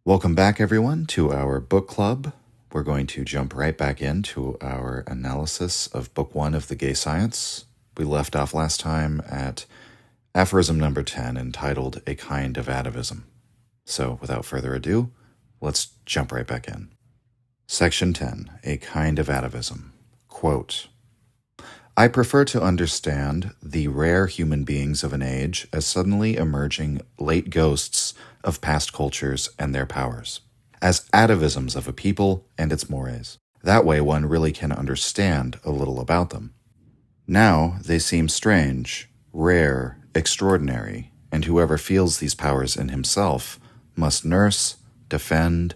Welcome back, everyone, to our book club. We're going to jump right back into our analysis of Book 1 of The Gay Science. We left off last time at aphorism number 10, entitled A Kind of Atavism. So, without further ado, let's jump right back in. Section 10, A Kind of Atavism. Quote, I prefer to understand the rare human beings of an age as suddenly emerging late ghosts of past cultures and their powers, as atavisms of a people and its mores. That way one really can understand a little about them. Now they seem strange, rare, extraordinary, and whoever feels these powers in himself must nurse, defend,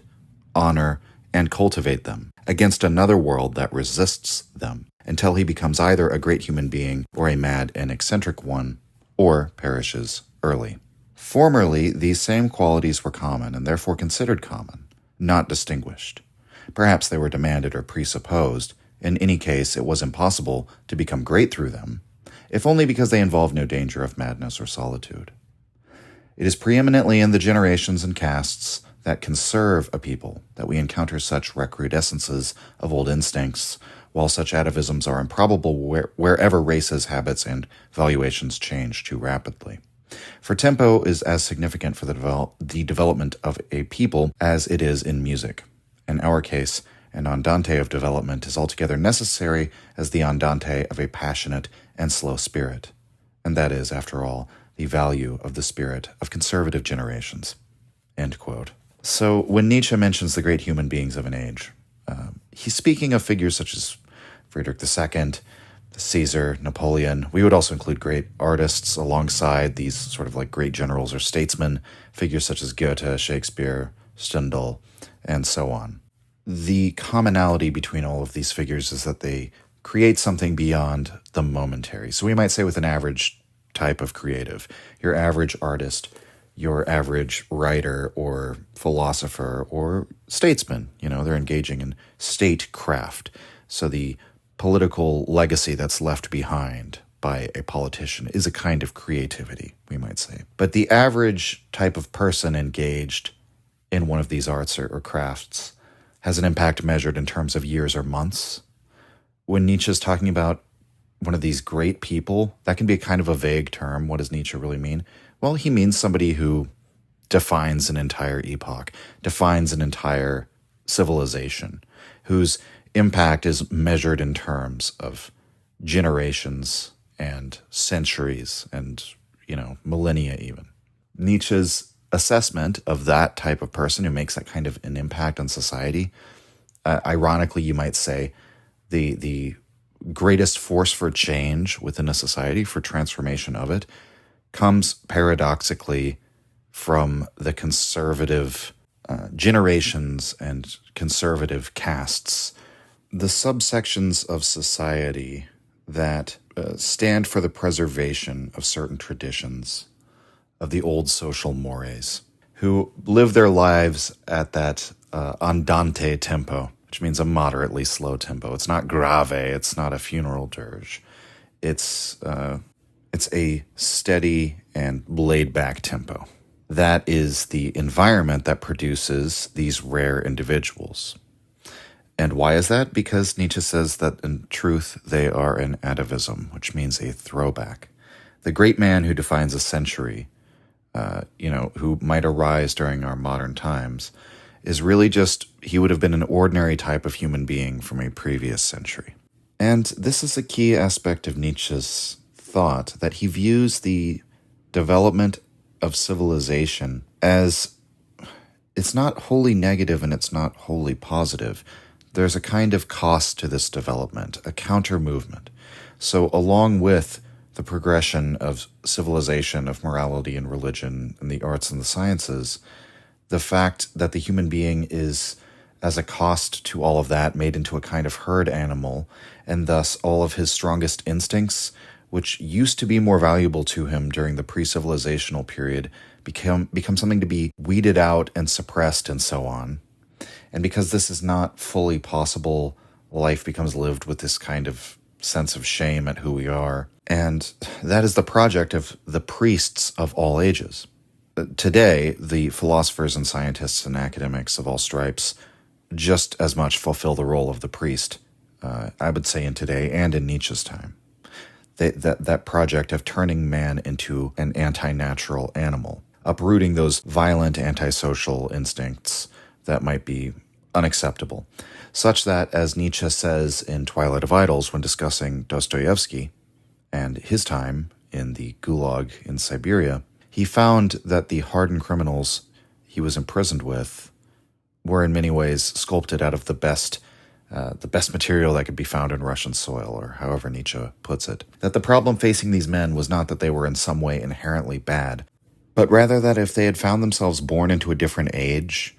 honor, and cultivate them against another world that resists them, until he becomes either a great human being or a mad and eccentric one, or perishes early. Formerly, these same qualities were common and therefore considered common, not distinguished. Perhaps they were demanded or presupposed. In any case, it was impossible to become great through them, if only because they involved no danger of madness or solitude. It is preeminently in the generations and castes that can serve a people that we encounter such recrudescences of old instincts, while such atavisms are improbable wherever races, habits, and valuations change too rapidly. For tempo is as significant for the development of a people as it is in music. In our case, an andante of development is altogether necessary as the andante of a passionate and slow spirit. And that is, after all, the value of the spirit of conservative generations. End quote. So when Nietzsche mentions the great human beings of an age, he's speaking of figures such as Friedrich II, Caesar, Napoleon. We would also include great artists alongside these sort of like great generals or statesmen, figures such as Goethe, Shakespeare, Stendhal, and so on. The commonality between all of these figures is that they create something beyond the momentary. So we might say with an average type of creative, your average artist, your average writer or philosopher or statesman, they're engaging in statecraft. So the political legacy that's left behind by a politician is a kind of creativity, we might say. But the average type of person engaged in one of these arts or crafts has an impact measured in terms of years or months. When Nietzsche's talking about one of these great people, that can be a kind of a vague term. What does Nietzsche really mean? Well, he means somebody who defines an entire epoch, defines an entire civilization, whose impact is measured in terms of generations and centuries and, millennia even. Nietzsche's assessment of that type of person who makes that kind of an impact on society, ironically, you might say, the greatest force for change within a society, for transformation of it, comes paradoxically from the conservative generations and conservative castes, the subsections of society that stand for the preservation of certain traditions of the old social mores, who live their lives at that andante tempo, which means a moderately slow tempo. It's not grave, it's not a funeral dirge. It's a steady and laid-back tempo. That is the environment that produces these rare individuals. And why is that? Because Nietzsche says that in truth they are an atavism, which means a throwback. The great man who defines a century, who might arise during our modern times, is really just, he would have been an ordinary type of human being from a previous century. And this is a key aspect of Nietzsche's thought, that he views the development of civilization as, it's not wholly negative and it's not wholly positive. There's a kind of cost to this development, a counter movement. So along with the progression of civilization, of morality and religion and the arts and the sciences, the fact that the human being is, as a cost to all of that, made into a kind of herd animal, and thus all of his strongest instincts, which used to be more valuable to him during the pre-civilizational period, become something to be weeded out and suppressed and so on. And because this is not fully possible, life becomes lived with this kind of sense of shame at who we are. And that is the project of the priests of all ages. Today, the philosophers and scientists and academics of all stripes just as much fulfill the role of the priest, I would say, in today and in Nietzsche's time. That project of turning man into an anti-natural animal, uprooting those violent antisocial instincts that might be unacceptable, such that, as Nietzsche says in Twilight of Idols when discussing Dostoevsky and his time in the Gulag in Siberia, he found that the hardened criminals he was imprisoned with were in many ways sculpted out of the best material that could be found in Russian soil, or however Nietzsche puts it. That the problem facing these men was not that they were in some way inherently bad, but rather that if they had found themselves born into a different age,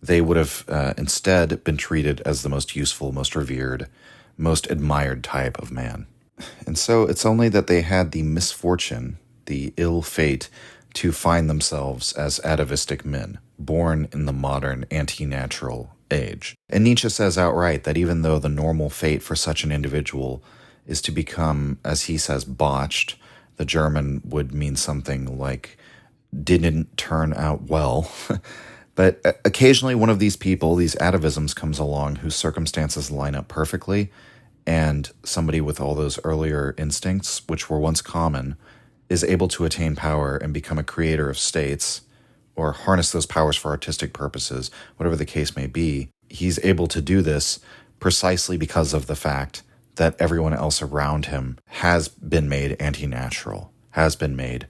they would have instead been treated as the most useful, most revered, most admired type of man. And so it's only that they had the misfortune, the ill fate, to find themselves as atavistic men, born in the modern anti-natural age. And Nietzsche says outright that even though the normal fate for such an individual is to become, as he says, botched, the German would mean something like didn't turn out well. But occasionally one of these people, these atavisms, comes along whose circumstances line up perfectly, and somebody with all those earlier instincts, which were once common, is able to attain power and become a creator of states, or harness those powers for artistic purposes, whatever the case may be. He's able to do this precisely because of the fact that everyone else around him has been made anti-natural, has been made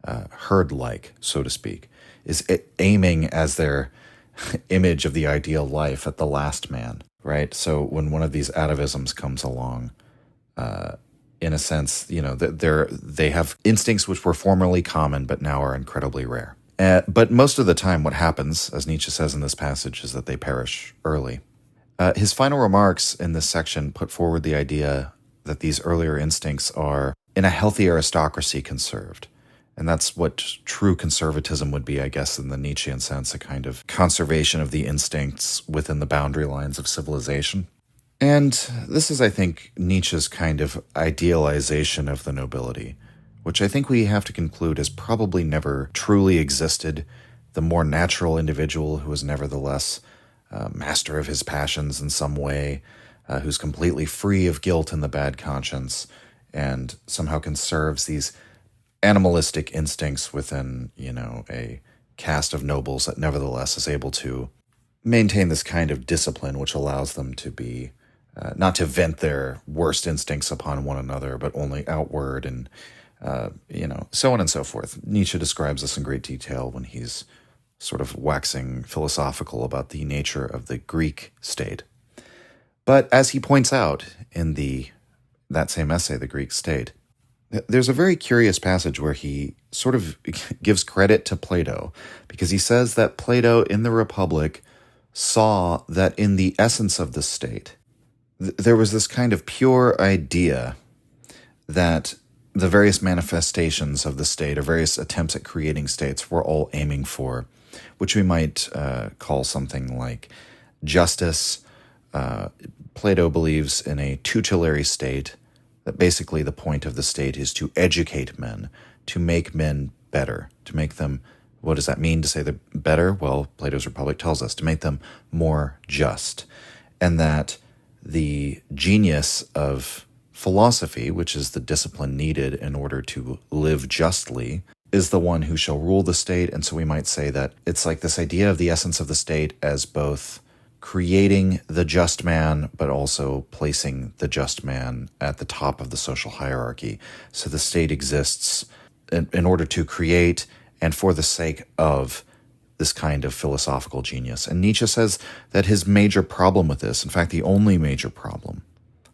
herd-like, so to speak, is aiming as their image of the ideal life at the last man, right? So when one of these atavisms comes along, in a sense, they have instincts which were formerly common but now are incredibly rare. But most of the time what happens, as Nietzsche says in this passage, is that they perish early. His final remarks in this section put forward the idea that these earlier instincts are, in a healthy aristocracy, conserved. And that's what true conservatism would be, I guess, in the Nietzschean sense, a kind of conservation of the instincts within the boundary lines of civilization. And this is, I think, Nietzsche's kind of idealization of the nobility, which I think we have to conclude has probably never truly existed. The more natural individual who is nevertheless master of his passions in some way, who's completely free of guilt and the bad conscience, and somehow conserves these animalistic instincts within, a caste of nobles that nevertheless is able to maintain this kind of discipline which allows them to be, not to vent their worst instincts upon one another, but only outward and, so on and so forth. Nietzsche describes this in great detail when he's sort of waxing philosophical about the nature of the Greek state. But as he points out in that same essay, The Greek State, there's a very curious passage where he sort of gives credit to Plato, because he says that Plato in the Republic saw that in the essence of the state, there was this kind of pure idea that the various manifestations of the state, or various attempts at creating states, were all aiming for, which we might call something like justice. Plato believes in a tutelary state, that basically the point of the state is to educate men, to make men better, to make them, what does that mean to say they're better? Well, Plato's Republic tells us to make them more just. And that the genius of philosophy, which is the discipline needed in order to live justly, is the one who shall rule the state. And so we might say that it's like this idea of the essence of the state as both creating the just man, but also placing the just man at the top of the social hierarchy. So the state exists in order to create and for the sake of this kind of philosophical genius. And Nietzsche says that his major problem with this, in fact, the only major problem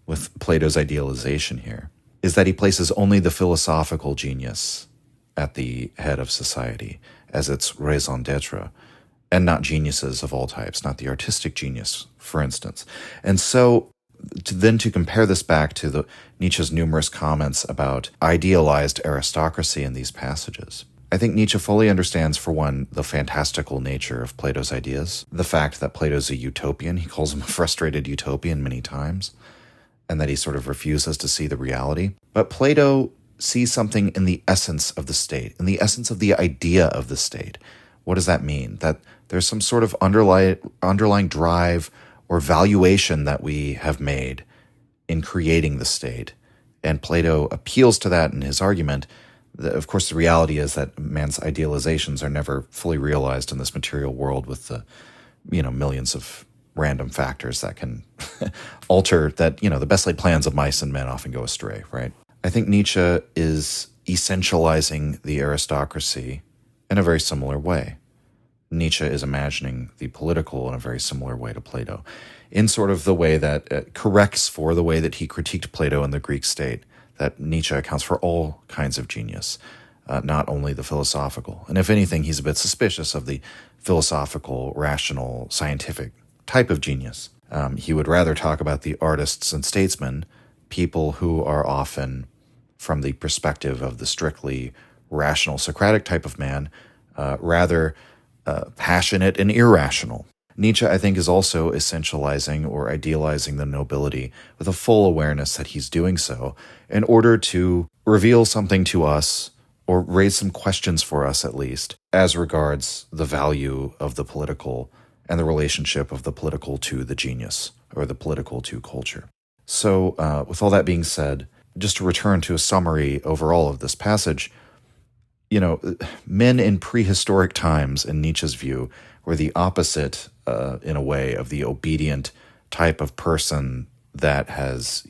with Plato's idealization here, is that he places only the philosophical genius at the head of society as its raison d'etre, and not geniuses of all types, not the artistic genius, for instance. And so to compare this back to Nietzsche's numerous comments about idealized aristocracy in these passages, I think Nietzsche fully understands, for one, the fantastical nature of Plato's ideas, the fact that Plato's a utopian. He calls him a frustrated utopian many times, and that he sort of refuses to see the reality. But Plato see something in the essence of the state, in the essence of the idea of the state. What does that mean? That there's some sort of underlying drive or valuation that we have made in creating the state. And Plato appeals to that in his argument. Of course, the reality is that man's idealizations are never fully realized in this material world with the, millions of random factors that can alter that, the best laid plans of mice and men often go astray, right? I think Nietzsche is essentializing the aristocracy in a very similar way. Nietzsche is imagining the political in a very similar way to Plato, in sort of the way that corrects for the way that he critiqued Plato in the Greek state, that Nietzsche accounts for all kinds of genius, not only the philosophical. And if anything, he's a bit suspicious of the philosophical, rational, scientific type of genius. He would rather talk about the artists and statesmen, people who are often, from the perspective of the strictly rational Socratic type of man, rather passionate and irrational. Nietzsche, I think, is also essentializing or idealizing the nobility with a full awareness that he's doing so in order to reveal something to us or raise some questions for us, at least, as regards the value of the political and the relationship of the political to the genius or the political to culture. So with all that being said, just to return to a summary overall of this passage, men in prehistoric times, in Nietzsche's view, were the opposite, in a way, of the obedient type of person that has,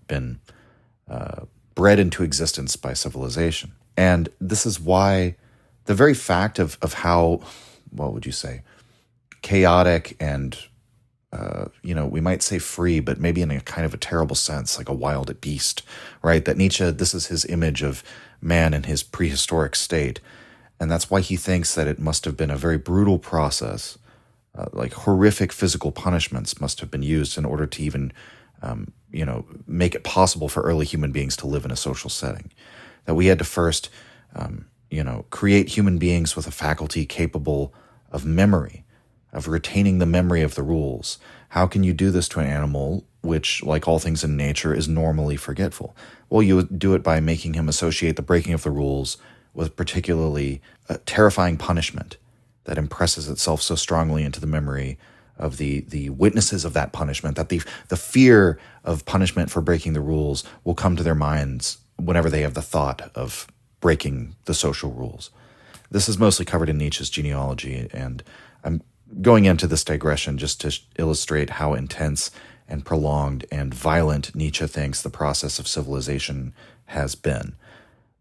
been bred into existence by civilization. And this is why the very fact of how, what would you say, chaotic and, we might say free, but maybe in a kind of a terrible sense, like a wild beast, right? That Nietzsche, this is his image of man in his prehistoric state. And that's why he thinks that it must have been a very brutal process, like horrific physical punishments must have been used in order to even, make it possible for early human beings to live in a social setting. That we had to first, create human beings with a faculty capable of memory, of retaining the memory of the rules. How can you do this to an animal which, like all things in nature, is normally forgetful? Well, you would do it by making him associate the breaking of the rules with particularly terrifying punishment that impresses itself so strongly into the memory of the witnesses of that punishment that the fear of punishment for breaking the rules will come to their minds whenever they have the thought of breaking the social rules. This is mostly covered in Nietzsche's genealogy, and I'm going into this digression just to illustrate how intense and prolonged and violent Nietzsche thinks the process of civilization has been.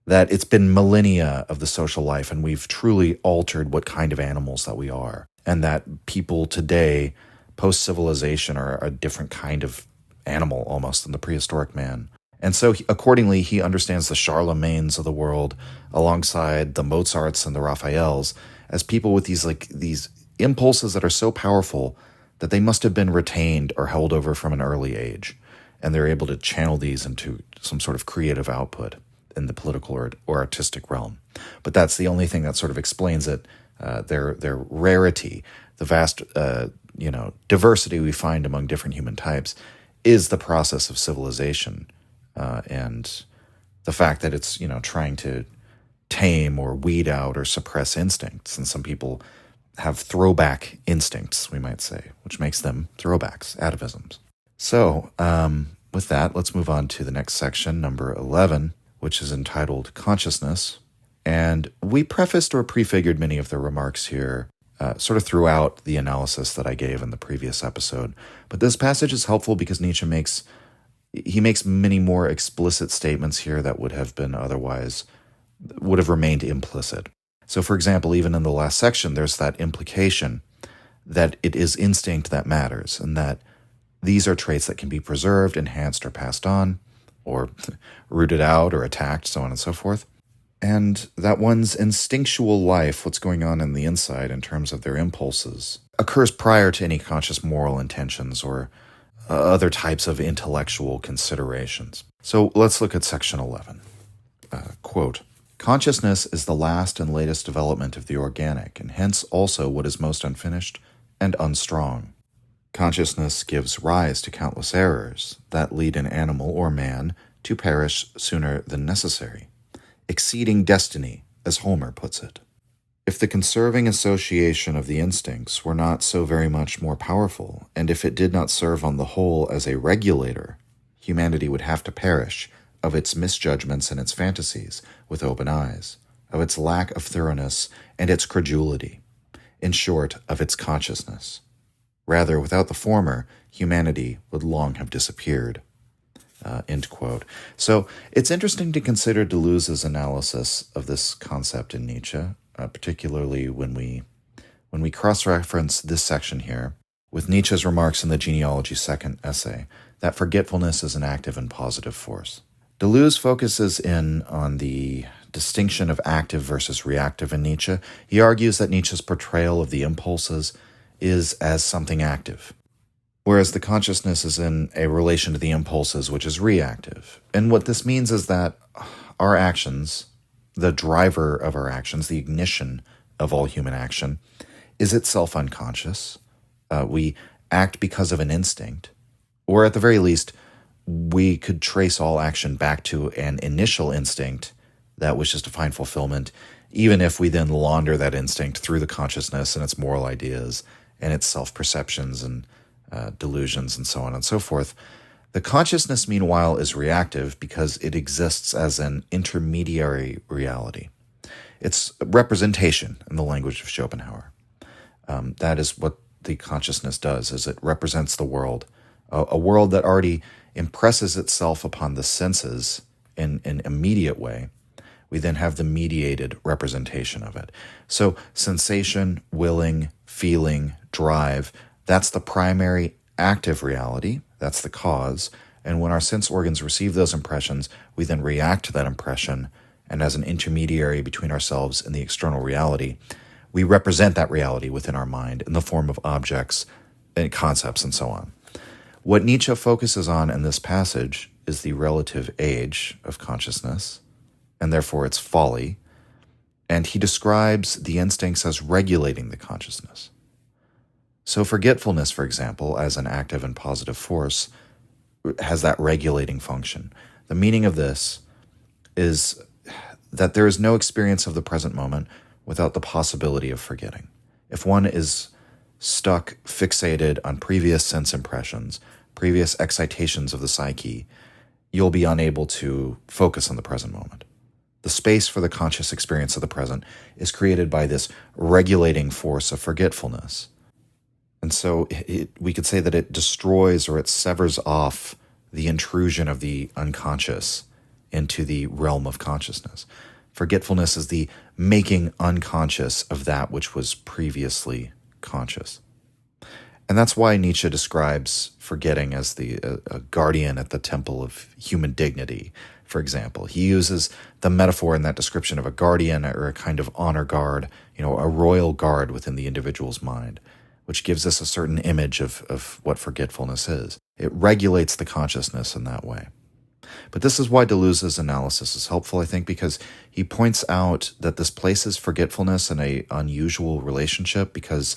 That it's been millennia of the social life, and we've truly altered what kind of animals that we are. And that people today, post-civilization, are a different kind of animal almost than the prehistoric man. And so accordingly, he understands the Charlemagnes of the world alongside the Mozarts and the Raphaels as people with these impulses that are so powerful that they must have been retained or held over from an early age. And they're able to channel these into some sort of creative output in the political or artistic realm. But that's the only thing that sort of explains it. Their rarity, the vast diversity we find among different human types is the process of civilization, and the fact that it's trying to tame or weed out or suppress instincts. And some people have throwback instincts, we might say, which makes them throwbacks, atavisms. So with that, let's move on to the next section, number 11, which is entitled Consciousness. And we prefaced or prefigured many of the remarks here sort of throughout the analysis that I gave in the previous episode. But this passage is helpful because Nietzsche makes many more explicit statements here that would have remained implicit. So, for example, even in the last section, there's that implication that it is instinct that matters, and that these are traits that can be preserved, enhanced, or passed on, or rooted out, or attacked, so on and so forth. And that one's instinctual life, what's going on in the inside in terms of their impulses, occurs prior to any conscious moral intentions or other types of intellectual considerations. So let's look at section 11. Quote, "Consciousness is the last and latest development of the organic, and hence also what is most unfinished and unstrong. Consciousness gives rise to countless errors that lead an animal or man to perish sooner than necessary. exceeding destiny, as Homer puts it. If the conserving association of the instincts were not so very much more powerful, and if it did not serve on the whole as a regulator, humanity would have to perish of its misjudgments and its fantasies with open eyes, of its lack of thoroughness and its credulity, in short, of its consciousness. Rather, without the former, humanity would long have disappeared. End quote. So it's interesting to consider Deleuze's analysis of this concept in Nietzsche, particularly when we cross-reference this section here with Nietzsche's remarks in the Genealogy's second essay, that forgetfulness is an active and positive force. Deleuze focuses in on the distinction of active versus reactive in Nietzsche. He argues that Nietzsche's portrayal of the impulses is as something active, whereas the consciousness is in a relation to the impulses, which is reactive. And what this means is that our actions, the driver of our actions, the ignition of all human action, is itself unconscious. We act because of an instinct, or at the very least, we could trace all action back to an initial instinct that wishes to find fulfillment, even if we then launder that instinct through the consciousness and its moral ideas and its self-perceptions and delusions and so on and so forth. The consciousness, meanwhile, is reactive because it exists as an intermediary reality. It's representation in the language of Schopenhauer. That is what the consciousness does, is it represents the world, a world that already impresses itself upon the senses in an immediate way. We then have the mediated representation of it. So sensation, willing, feeling, drive, that's the primary active reality, that's the cause, and when our sense organs receive those impressions, we then react to that impression, and as an intermediary between ourselves and the external reality, we represent that reality within our mind in the form of objects and concepts and so on. What Nietzsche focuses on in this passage is the relative age of consciousness, and therefore its folly, and he describes the instincts as regulating the consciousness. So forgetfulness, for example, as an active and positive force, has that regulating function. The meaning of this is that there is no experience of the present moment without the possibility of forgetting. If one is stuck, fixated on previous sense impressions, previous excitations of the psyche, you'll be unable to focus on the present moment. The space for the conscious experience of the present is created by this regulating force of forgetfulness. And so we could say that it destroys or it severs off the intrusion of the unconscious into the realm of consciousness. Forgetfulness is the making unconscious of that which was previously conscious. And that's why Nietzsche describes forgetting as a guardian at the temple of human dignity, for example. He uses the metaphor in that description of a guardian or a kind of honor guard, a royal guard within the individual's mind, which gives us a certain image of what forgetfulness is. It regulates the consciousness in that way. But this is why Deleuze's analysis is helpful, I think, because he points out that this places forgetfulness in an unusual relationship because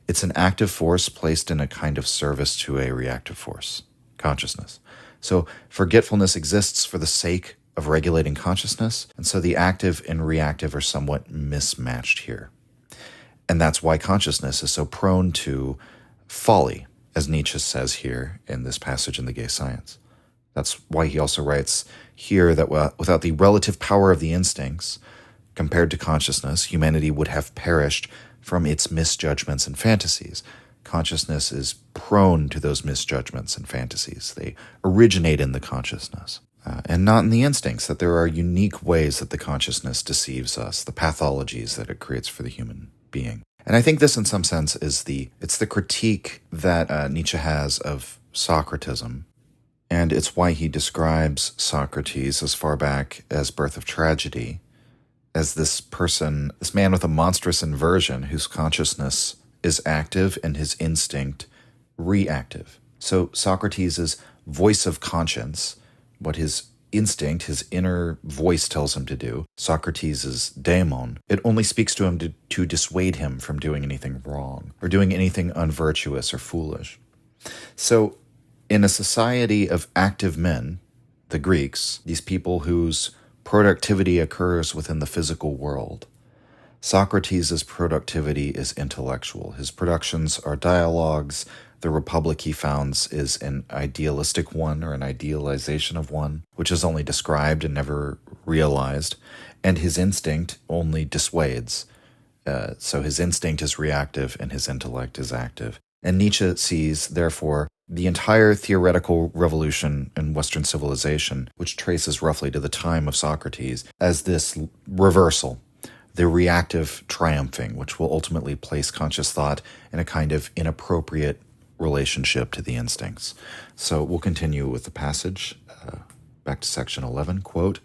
it's an active force placed in a kind of service to a reactive force, consciousness. So forgetfulness exists for the sake of regulating consciousness, and so the active and reactive are somewhat mismatched here. And that's why consciousness is so prone to folly, as Nietzsche says here in this passage in The Gay Science. That's why he also writes here that without the relative power of the instincts, compared to consciousness, humanity would have perished from its misjudgments and fantasies. Consciousness is prone to those misjudgments and fantasies. They originate in the consciousness and not in the instincts, that there are unique ways that the consciousness deceives us, the pathologies that it creates for the human being. And I think this, in some sense, it's the critique that Nietzsche has of Socratism, and it's why he describes Socrates as far back as Birth of Tragedy as this man with a monstrous inversion whose consciousness is active and his instinct reactive. So Socrates' voice of conscience, what his instinct, his inner voice tells him to do, Socrates' daemon, it only speaks to him to dissuade him from doing anything wrong or doing anything unvirtuous or foolish. So in a society of active men, the Greeks, these people whose productivity occurs within the physical world. Socrates' productivity is intellectual. His productions are dialogues. The republic he founds is an idealistic one, or an idealization of one, which is only described and never realized, and his instinct only dissuades. So his instinct is reactive and his intellect is active. And Nietzsche sees, therefore, the entire theoretical revolution in Western civilization, which traces roughly to the time of Socrates, as this reversal, the reactive triumphing, which will ultimately place conscious thought in a kind of inappropriate relationship to the instincts. So we'll continue with the passage, back to section 11, quote,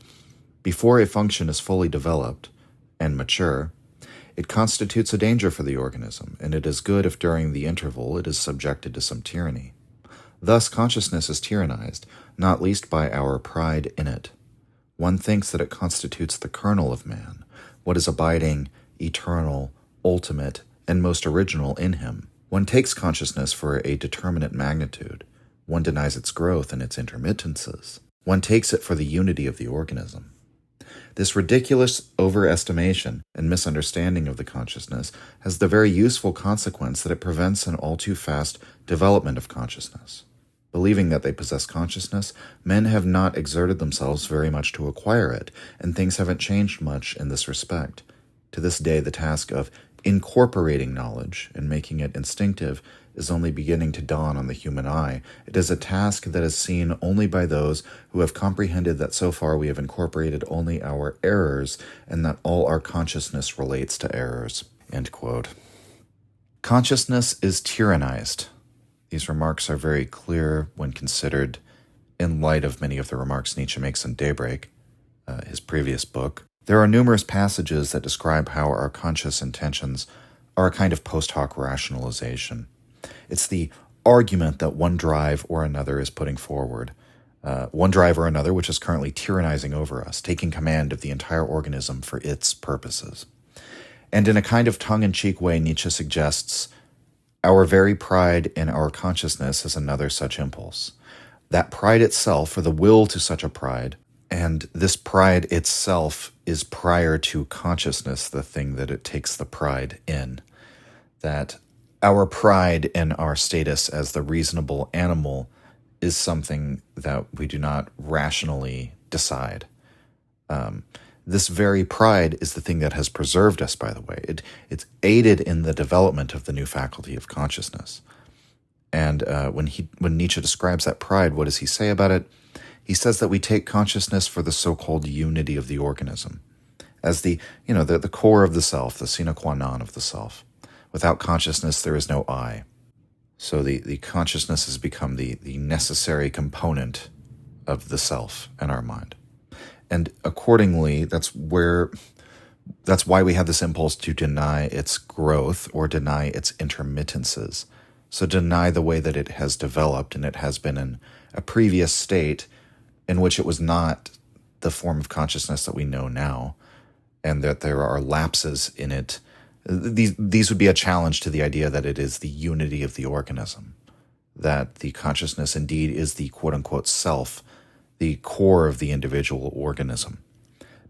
"Before a function is fully developed and mature, it constitutes a danger for the organism, and it is good if during the interval it is subjected to some tyranny. Thus consciousness is tyrannized, not least by our pride in it. One thinks that it constitutes the kernel of man, what is abiding, eternal, ultimate, and most original in him. One takes consciousness for a determinate magnitude. One denies its growth and its intermittences. One takes it for the unity of the organism. This ridiculous overestimation and misunderstanding of the consciousness has the very useful consequence that it prevents an all too fast development of consciousness. Believing that they possess consciousness, men have not exerted themselves very much to acquire it, and things haven't changed much in this respect. To this day, the task of incorporating knowledge and making it instinctive is only beginning to dawn on the human eye. It is a task that is seen only by those who have comprehended that so far we have incorporated only our errors, and that all our consciousness relates to errors." End quote. Consciousness is tyrannized. These remarks are very clear when considered in light of many of the remarks Nietzsche makes in Daybreak, his previous book. There are numerous passages that describe how our conscious intentions are a kind of post hoc rationalization. It's the argument that one drive or another is putting forward, one drive or another which is currently tyrannizing over us, taking command of the entire organism for its purposes. And in a kind of tongue-in-cheek way, Nietzsche suggests our very pride in our consciousness is another such impulse. That pride itself, or the will to such a pride, and this pride itself is prior to consciousness, the thing that it takes the pride in. That our pride in our status as the reasonable animal is something that we do not rationally decide. This very pride is the thing that has preserved us, by the way. It's aided in the development of the new faculty of consciousness. And when Nietzsche describes that pride, what does he say about it? He says that we take consciousness for the so-called unity of the organism, as the core of the self, the sine qua non of the self. Without consciousness, there is no I. So the consciousness has become the necessary component of the self in our mind. And accordingly, that's why we have this impulse to deny its growth or deny its intermittences. So deny the way that it has developed, and it has been in a previous state in which it was not the form of consciousness that we know now, and that there are lapses in it. These would be a challenge to the idea that it is the unity of the organism, that the consciousness indeed is the quote-unquote self, the core of the individual organism.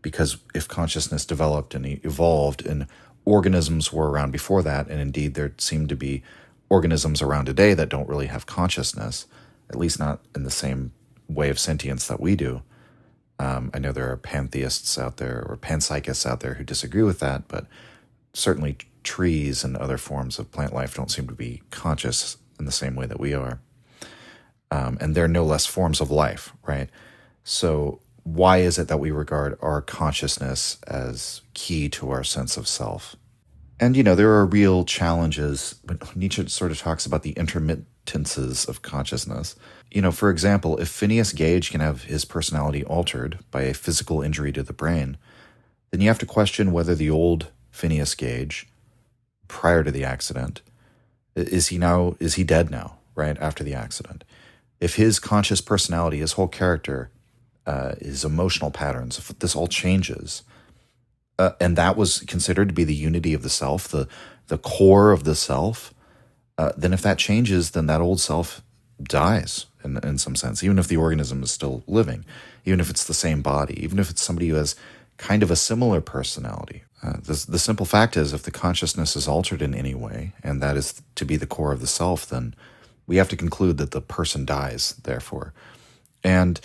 Because if consciousness developed and evolved and organisms were around before that, and indeed there seem to be organisms around today that don't really have consciousness, at least not in the same way of sentience that we do. I know there are pantheists out there or panpsychists out there who disagree with that, but certainly trees and other forms of plant life don't seem to be conscious in the same way that we are. And they're no less forms of life, right? So why is it that we regard our consciousness as key to our sense of self? And, there are real challenges. Nietzsche sort of talks about the intermittences of consciousness. For example, if Phineas Gage can have his personality altered by a physical injury to the brain, then you have to question whether the old Phineas Gage, prior to the accident, is he dead now, right, after the accident? If his conscious personality, his whole character, his emotional patterns, if this all changes, and that was considered to be the unity of the self, the core of the self, then if that changes, then that old self dies. in some sense, even if the organism is still living, even if it's the same body, even if it's somebody who has kind of a similar personality. The simple fact is, if the consciousness is altered in any way, and that is to be the core of the self, then we have to conclude that the person dies, therefore. And,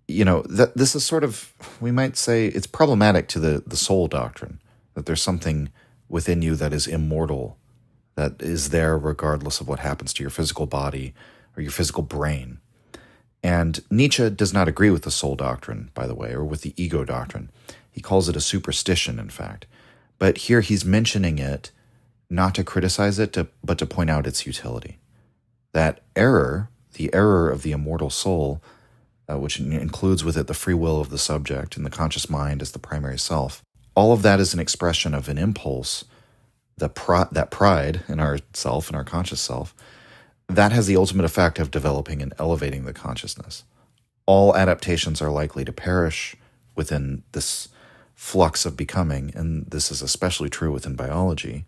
this is sort of, we might say, it's problematic to the soul doctrine, that there's something within you that is immortal, that is there regardless of what happens to your physical body or your physical brain. And Nietzsche does not agree with the soul doctrine, by the way, or with the ego doctrine. He calls it a superstition, in fact. But here he's mentioning it not to criticize it, but to point out its utility. That error, the error of the immortal soul, which includes with it the free will of the subject and the conscious mind as the primary self, all of that is an expression of an impulse, that pride in our self, in our conscious self, that has the ultimate effect of developing and elevating the consciousness. All adaptations are likely to perish within this flux of becoming, and this is especially true within biology.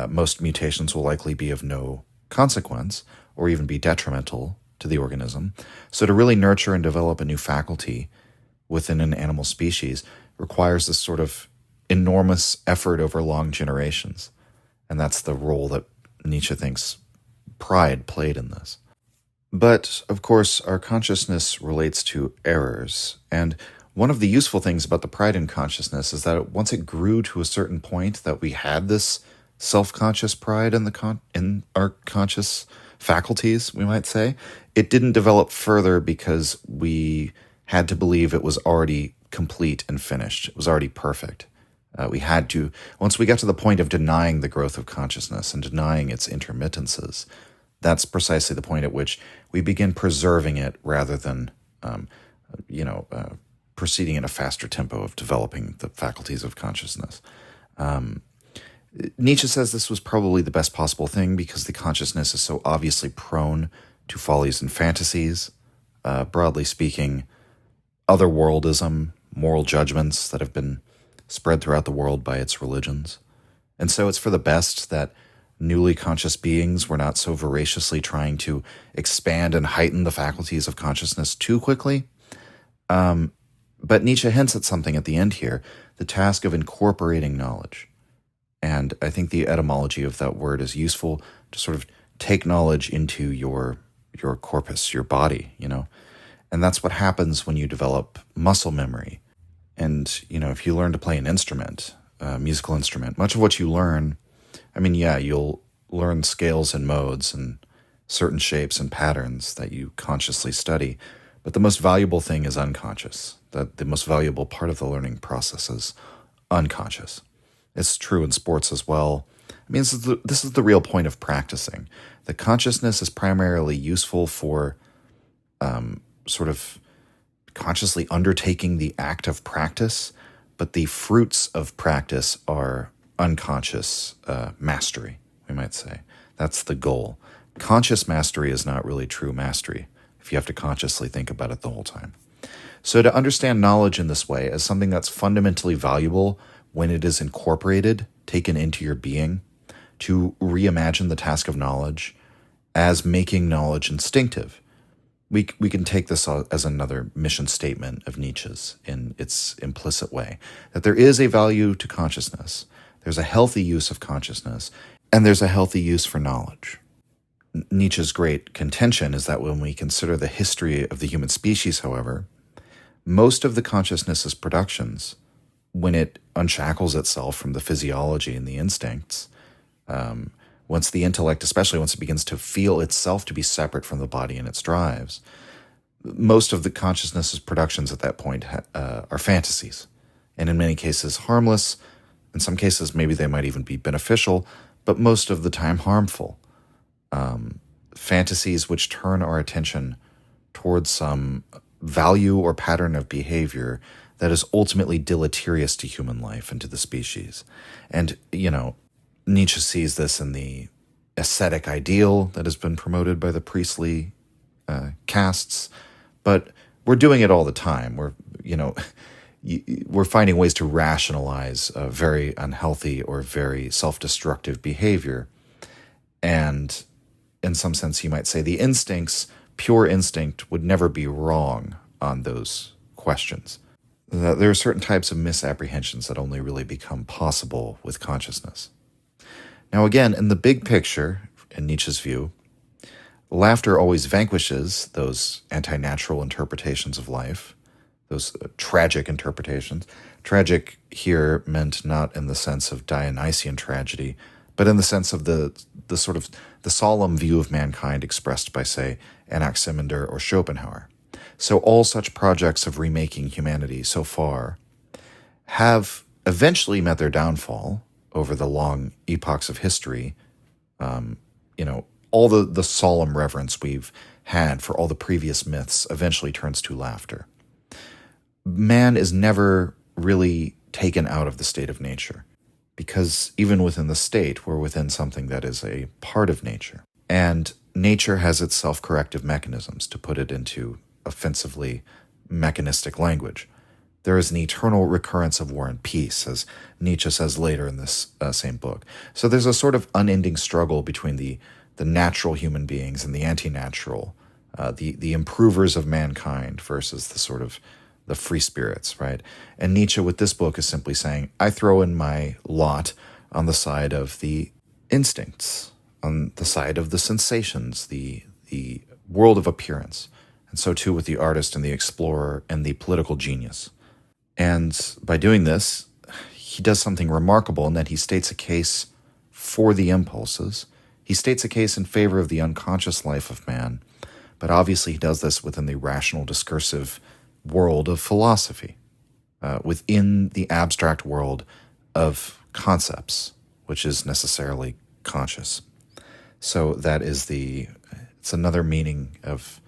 Most mutations will likely be of no consequence or even be detrimental to the organism. So to really nurture and develop a new faculty within an animal species requires this sort of enormous effort over long generations. And that's the role that Nietzsche thinks pride played in this. But, of course, our consciousness relates to errors. And one of the useful things about the pride in consciousness is that once it grew to a certain point that we had this self-conscious pride in our conscious faculties, we might say, it didn't develop further because we had to believe it was already complete and finished. It was already perfect. We had to, once we got to the point of denying the growth of consciousness and denying its intermittences, that's precisely the point at which we begin preserving it rather than, proceeding in a faster tempo of developing the faculties of consciousness. Nietzsche says this was probably the best possible thing because the consciousness is so obviously prone to follies and fantasies. Broadly speaking, otherworldism, moral judgments that have been spread throughout the world by its religions. And so it's for the best that newly conscious beings were not so voraciously trying to expand and heighten the faculties of consciousness too quickly. But Nietzsche hints at something at the end here, the task of incorporating knowledge. And I think the etymology of that word is useful to sort of take knowledge into your corpus, your body, And that's what happens when you develop muscle memory. And, if you learn to play an instrument, a musical instrument, much of what you learn, you'll learn scales and modes and certain shapes and patterns that you consciously study. But the most valuable thing is unconscious. The most valuable part of the learning process is unconscious. It's true in sports as well. This is the real point of practicing. The consciousness is primarily useful for sort of consciously undertaking the act of practice, but the fruits of practice are unconscious mastery, we might say. That's the goal. Conscious mastery is not really true mastery if you have to consciously think about it the whole time. So to understand knowledge in this way as something that's fundamentally valuable when it is incorporated, taken into your being, to reimagine the task of knowledge as making knowledge instinctive. We can take this as another mission statement of Nietzsche's in its implicit way, that there is a value to consciousness, there's a healthy use of consciousness, and there's a healthy use for knowledge. Nietzsche's great contention is that when we consider the history of the human species, however, most of the consciousness's productions, when it unshackles itself from the physiology and the instincts, once the intellect, especially once it begins to feel itself to be separate from the body and its drives, most of the consciousness's productions at that point are fantasies, and in many cases harmless. In some cases, maybe they might even be beneficial, but most of the time harmful. Fantasies which turn our attention towards some value or pattern of behavior that is ultimately deleterious to human life and to the species. And, Nietzsche sees this in the ascetic ideal that has been promoted by the priestly castes, but we're doing it all the time. We're finding ways to rationalize very unhealthy or very self-destructive behavior. And in some sense, you might say the instincts pure instinct would never be wrong on those questions. There are certain types of misapprehensions that only really become possible with consciousness. Now, again, in the big picture, in Nietzsche's view, laughter always vanquishes those anti-natural interpretations of life, those tragic interpretations. Tragic here meant not in the sense of Dionysian tragedy, but in the sense of the sort of the solemn view of mankind expressed by, say, Anaximander or Schopenhauer. So all such projects of remaking humanity so far have eventually met their downfall over the long epochs of history. All the solemn reverence we've had for all the previous myths eventually turns to laughter. Man is never really taken out of the state of nature, because even within the state, we're within something that is a part of nature. And nature has its self-corrective mechanisms, to put it into offensively mechanistic language. There is an eternal recurrence of war and peace, as Nietzsche says later in this same book. So there's a sort of unending struggle between the natural human beings and the anti-natural, the improvers of mankind versus the sort of the free spirits, right? And Nietzsche with this book is simply saying, I throw in my lot on the side of the instincts, on the side of the sensations, the world of appearance. And so too with the artist and the explorer and the political genius. And by doing this, he does something remarkable in that he states a case for the impulses. He states a case in favor of the unconscious life of man, but obviously he does this within the rational discursive world of philosophy, within the abstract world of concepts, which is necessarily conscious. So that is it's another meaning of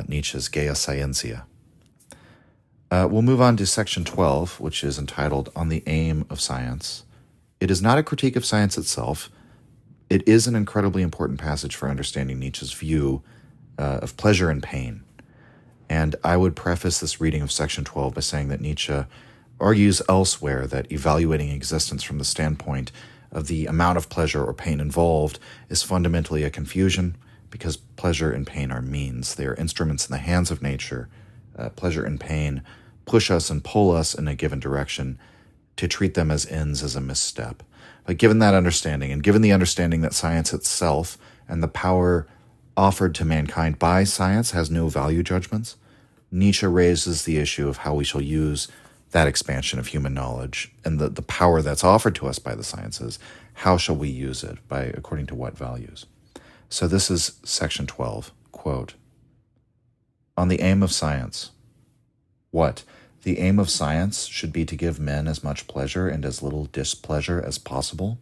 Nietzsche's Gaia Scientia. We'll move on to section 12, which is entitled On the Aim of Science. It is not a critique of science itself. It is an incredibly important passage for understanding Nietzsche's view of pleasure and pain. And I would preface this reading of section 12 by saying that Nietzsche argues elsewhere that evaluating existence from the standpoint of the amount of pleasure or pain involved is fundamentally a confusion, because pleasure and pain are means. They are instruments in the hands of nature. Pleasure and pain push us and pull us in a given direction. To treat them as ends is a misstep. But given that understanding, and given the understanding that science itself and the power offered to mankind by science has no value judgments, Nietzsche raises the issue of how we shall use that expansion of human knowledge and the power that's offered to us by the sciences. How shall we use it? According to what values? So this is section 12, quote, On the aim of science. What? The aim of science should be to give men as much pleasure and as little displeasure as possible?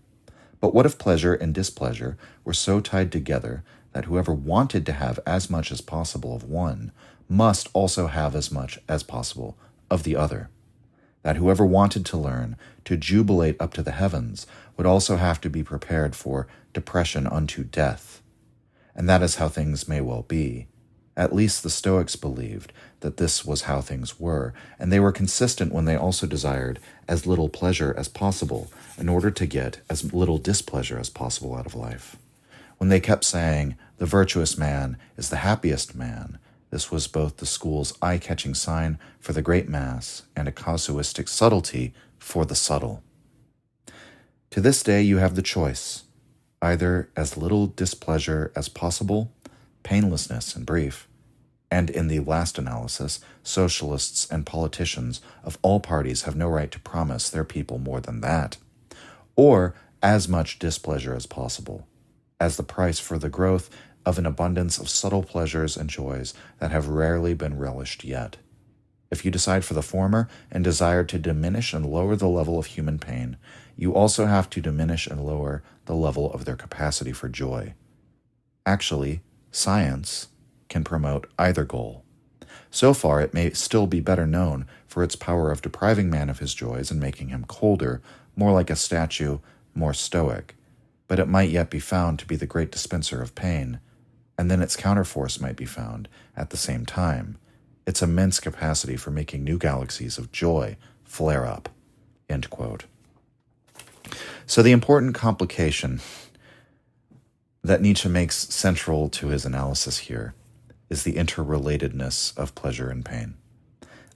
But what if pleasure and displeasure were so tied together that whoever wanted to have as much as possible of one must also have as much as possible of the other? That whoever wanted to learn to jubilate up to the heavens would also have to be prepared for depression unto death? And that is how things may well be. At least the Stoics believed that this was how things were, and they were consistent when they also desired as little pleasure as possible in order to get as little displeasure as possible out of life. When they kept saying, the virtuous man is the happiest man, this was both the school's eye-catching sign for the great mass and a casuistic subtlety for the subtle. To this day you have the choice, either as little displeasure as possible, painlessness in brief, and in the last analysis, socialists and politicians of all parties have no right to promise their people more than that, or as much displeasure as possible, as the price for the growth of an abundance of subtle pleasures and joys that have rarely been relished yet. If you decide for the former and desire to diminish and lower the level of human pain, you also have to diminish and lower the level of their capacity for joy. Actually, science can promote either goal. So far, it may still be better known for its power of depriving man of his joys and making him colder, more like a statue, more stoic. But it might yet be found to be the great dispenser of pain, and then its counterforce might be found, at the same time, its immense capacity for making new galaxies of joy flare up. End quote. So the important complication that Nietzsche makes central to his analysis here is the interrelatedness of pleasure and pain.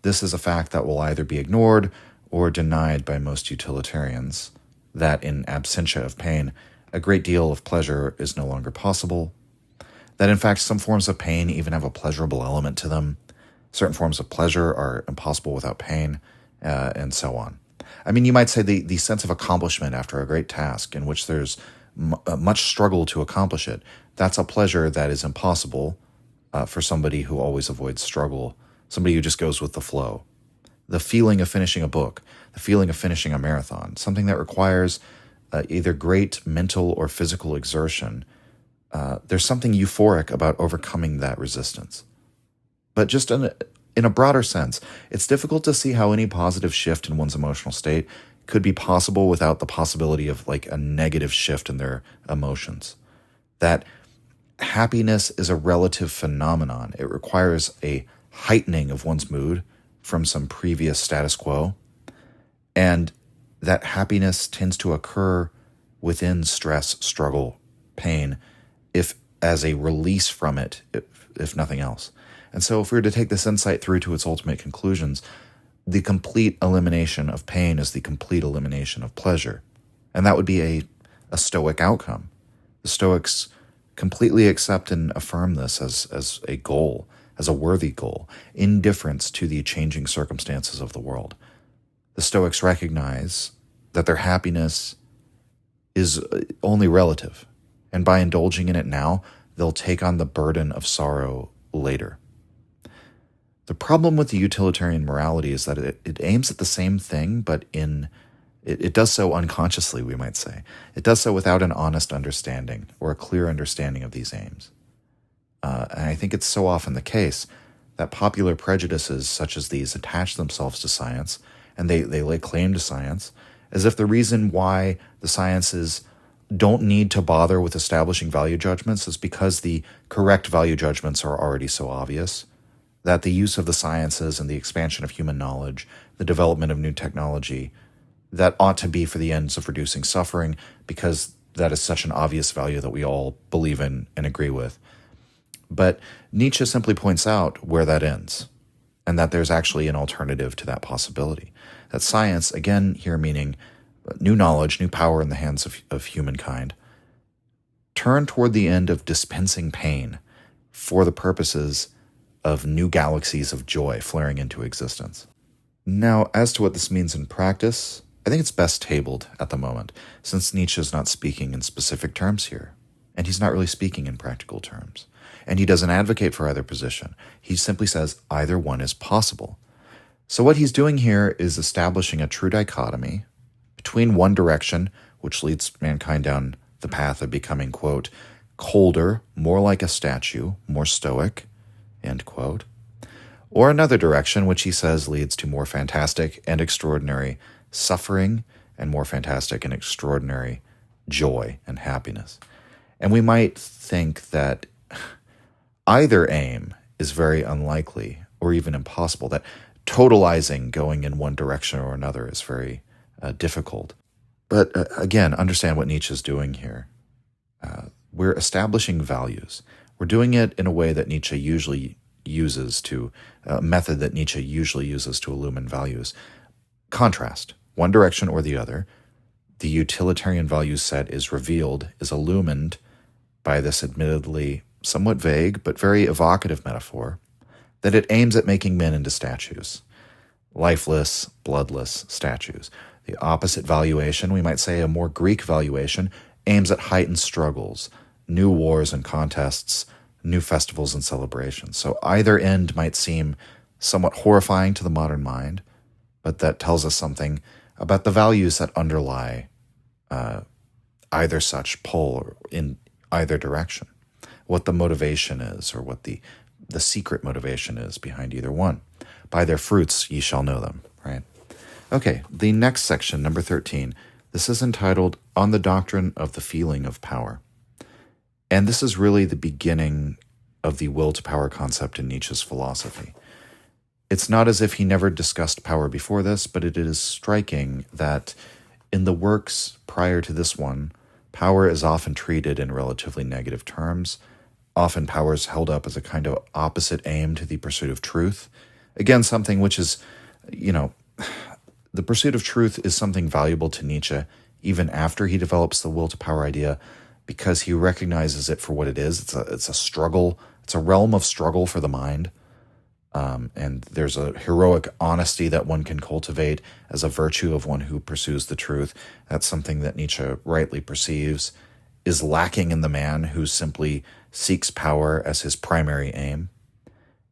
This is a fact that will either be ignored or denied by most utilitarians, that in absentia of pain, a great deal of pleasure is no longer possible, that in fact some forms of pain even have a pleasurable element to them, certain forms of pleasure are impossible without pain, and so on. I mean, you might say the sense of accomplishment after a great task in which there's much struggle to accomplish it, that's a pleasure that is impossible for somebody who always avoids struggle, somebody who just goes with the flow. The feeling of finishing a book, the feeling of finishing a marathon, something that requires either great mental or physical exertion, there's something euphoric about overcoming that resistance. But just in a broader sense, it's difficult to see how any positive shift in one's emotional state could be possible without the possibility of like a negative shift in their emotions. That happiness is a relative phenomenon. It requires a heightening of one's mood from some previous status quo, and that happiness tends to occur within stress, struggle, pain, if as a release from it, if nothing else. And so if we were to take this insight through to its ultimate conclusions, the complete elimination of pain is the complete elimination of pleasure. And that would be a Stoic outcome. The Stoics completely accept and affirm this as a goal, as a worthy goal, indifference to the changing circumstances of the world. The Stoics recognize that their happiness is only relative, and by indulging in it now, they'll take on the burden of sorrow later. The problem with the utilitarian morality is that it aims at the same thing, but it does so unconsciously, we might say. It does so without an honest understanding or a clear understanding of these aims. And I think it's so often the case that popular prejudices such as these attach themselves to science, and they lay claim to science, as if the reason why the sciences don't need to bother with establishing value judgments is because the correct value judgments are already so obvious, that the use of the sciences and the expansion of human knowledge, the development of new technology, that ought to be for the ends of reducing suffering because that is such an obvious value that we all believe in and agree with. But Nietzsche simply points out where that ends, and that there's actually an alternative to that possibility. That science, again here meaning new knowledge, new power in the hands of humankind, turn toward the end of dispensing pain for the purposes of new galaxies of joy flaring into existence. Now, as to what this means in practice, I think it's best tabled at the moment, since Nietzsche is not speaking in specific terms here, and he's not really speaking in practical terms. And he doesn't advocate for either position. He simply says either one is possible. So what he's doing here is establishing a true dichotomy between one direction, which leads mankind down the path of becoming, quote, colder, more like a statue, more stoic, end quote, or another direction, which he says leads to more fantastic and extraordinary suffering and more fantastic and extraordinary joy and happiness. And we might think that either aim is very unlikely or even impossible, that totalizing going in one direction or another is very difficult. But again, understand what Nietzsche is doing here. We're establishing values. We're doing it in a way that Nietzsche usually uses to, a method that Nietzsche usually uses to illumine values. Contrast, one direction or the other. The utilitarian value set is revealed, is illumined by this admittedly somewhat vague but very evocative metaphor that it aims at making men into statues. Lifeless, bloodless statues. The opposite valuation, we might say a more Greek valuation, aims at heightened struggles, new wars and contests, new festivals and celebrations. So either end might seem somewhat horrifying to the modern mind, but that tells us something about the values that underlie either such pull in either direction, what the motivation is or what the secret motivation is behind either one. By their fruits ye shall know them, right? Okay, the next section, number 13, this is entitled On the Doctrine of the Feeling of Power. And this is really the beginning of the will to power concept in Nietzsche's philosophy. It's not as if he never discussed power before this, but it is striking that in the works prior to this one, power is often treated in relatively negative terms, Often power is held up as a kind of opposite aim to the pursuit of truth. Again, something which is, the pursuit of truth is something valuable to Nietzsche even after he develops the will to power idea, because he recognizes it for what it is. It's a struggle. It's a realm of struggle for the mind. And there's a heroic honesty that one can cultivate as a virtue of one who pursues the truth. That's something that Nietzsche rightly perceives is lacking in the man who simply seeks power as his primary aim.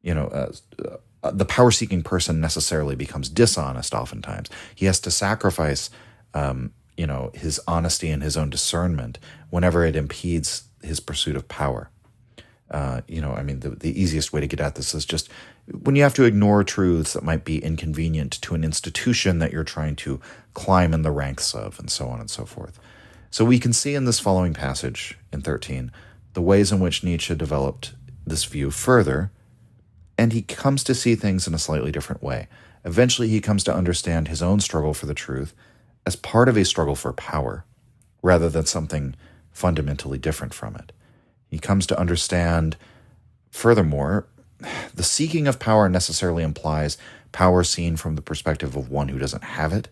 The power-seeking person necessarily becomes dishonest oftentimes. He has to sacrifice, his honesty and his own discernment whenever it impedes his pursuit of power. The easiest way to get at this is just when you have to ignore truths that might be inconvenient to an institution that you're trying to climb in the ranks of, and so on and so forth. So we can see in this following passage in 13 the ways in which Nietzsche developed this view further, and he comes to see things in a slightly different way. Eventually, he comes to understand his own struggle for the truth as part of a struggle for power, rather than something fundamentally different from it. He comes to understand, furthermore, the seeking of power necessarily implies power seen from the perspective of one who doesn't have it.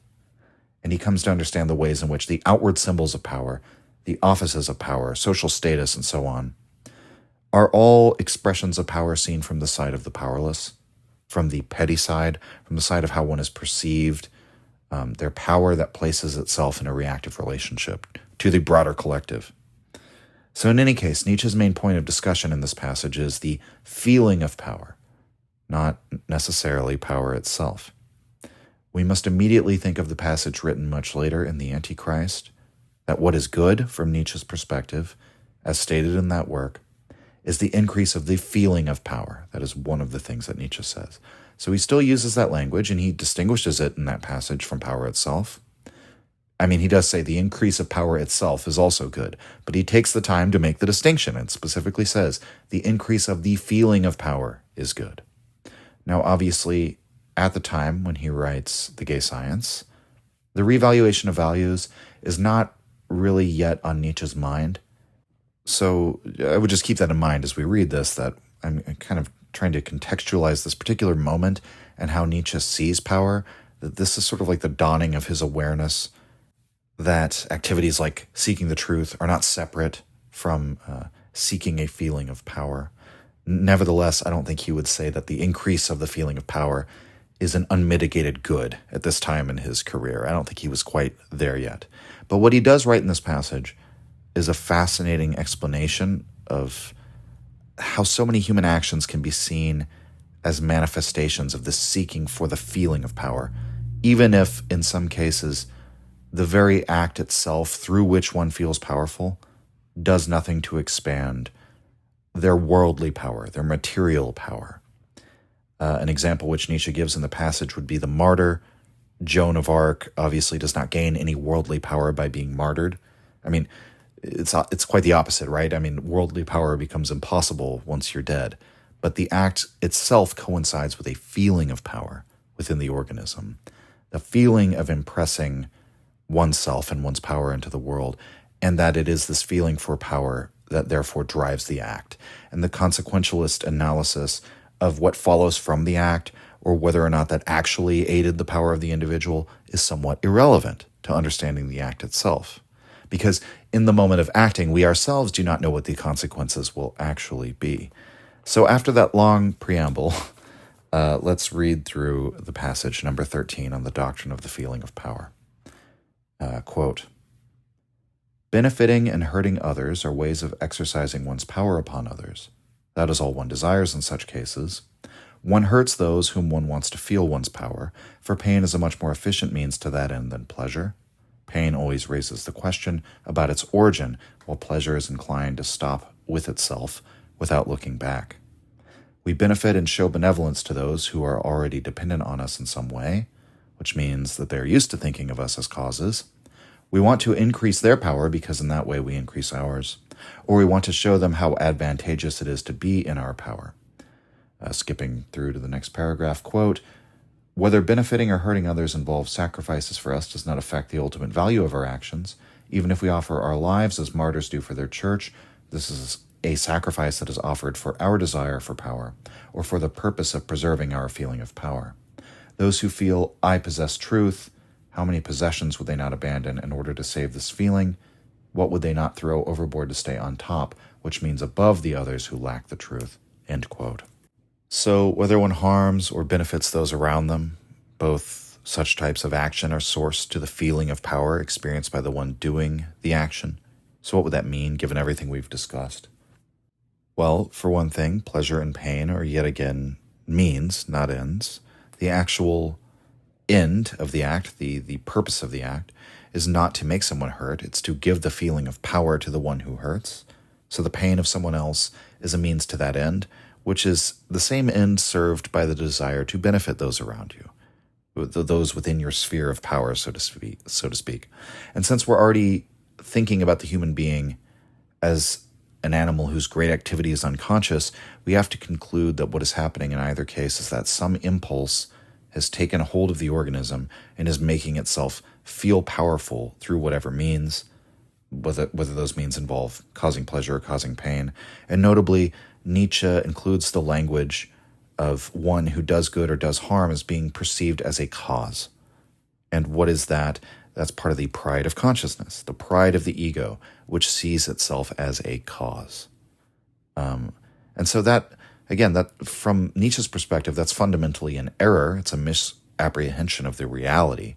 And he comes to understand the ways in which the outward symbols of power, the offices of power, social status, and so on, are all expressions of power seen from the side of the powerless, from the petty side, from the side of how one is perceived, their power that places itself in a reactive relationship to the broader collective. So in any case, Nietzsche's main point of discussion in this passage is the feeling of power, not necessarily power itself. We must immediately think of the passage written much later in The Antichrist, that what is good from Nietzsche's perspective, as stated in that work, is the increase of the feeling of power. That is one of the things that Nietzsche says. So he still uses that language, and he distinguishes it in that passage from power itself. He does say the increase of power itself is also good, but he takes the time to make the distinction and specifically says the increase of the feeling of power is good. Now, obviously, at the time when he writes The Gay Science, the revaluation of values is not really yet on Nietzsche's mind. So I would just keep that in mind as we read this, that I'm kind of trying to contextualize this particular moment and how Nietzsche sees power, that this is sort of like the dawning of his awareness that activities like seeking the truth are not separate from seeking a feeling of power. Nevertheless, I don't think he would say that the increase of the feeling of power is an unmitigated good at this time in his career. I don't think he was quite there yet. But what he does write in this passage is a fascinating explanation of how so many human actions can be seen as manifestations of this seeking for the feeling of power, even if, in some cases, the very act itself through which one feels powerful does nothing to expand their worldly power, their material power. An example which Nietzsche gives in the passage would be the martyr. Joan of Arc obviously does not gain any worldly power by being martyred. It's quite the opposite, right? Worldly power becomes impossible once you're dead. But the act itself coincides with a feeling of power within the organism, the feeling of impressing oneself and one's power into the world, and that it is this feeling for power that therefore drives the act. And the consequentialist analysis of what follows from the act, or whether or not that actually aided the power of the individual, is somewhat irrelevant to understanding the act itself. Because in the moment of acting, we ourselves do not know what the consequences will actually be. So after that long preamble, let's read through the passage number 13 on the doctrine of the feeling of power. Quote, "Benefiting and hurting others are ways of exercising one's power upon others. That is all one desires in such cases. One hurts those whom one wants to feel one's power, for pain is a much more efficient means to that end than pleasure. Pain always raises the question about its origin, while pleasure is inclined to stop with itself without looking back. We benefit and show benevolence to those who are already dependent on us in some way, which means that they're used to thinking of us as causes. We want to increase their power because in that way we increase ours. Or we want to show them how advantageous it is to be in our power." Skipping through to the next paragraph, quote, "Whether benefiting or hurting others involves sacrifices for us does not affect the ultimate value of our actions. Even if we offer our lives as martyrs do for their church, this is a sacrifice that is offered for our desire for power, or for the purpose of preserving our feeling of power. Those who feel, I possess truth, how many possessions would they not abandon in order to save this feeling? What would they not throw overboard to stay on top, which means above the others who lack the truth? End quote. So whether one harms or benefits those around them, both such types of action are sourced to the feeling of power experienced by the one doing the action. So what would that mean, given everything we've discussed? Well, for one thing, pleasure and pain are yet again means, not ends. The actual end of the act, the purpose of the act, is not to make someone hurt. It's to give the feeling of power to the one who hurts. So the pain of someone else is a means to that end, which is the same end served by the desire to benefit those around you, those within your sphere of power, so to speak. And since we're already thinking about the human being as an animal whose great activity is unconscious, we have to conclude that what is happening in either case is that some impulse has taken hold of the organism and is making itself feel powerful through whatever means, whether those means involve causing pleasure or causing pain. And notably, Nietzsche includes the language of one who does good or does harm as being perceived as a cause. And what is that? That's part of the pride of consciousness, the pride of the ego, which sees itself as a cause. And so that, again, that from Nietzsche's perspective, that's fundamentally an error. It's a misapprehension of the reality,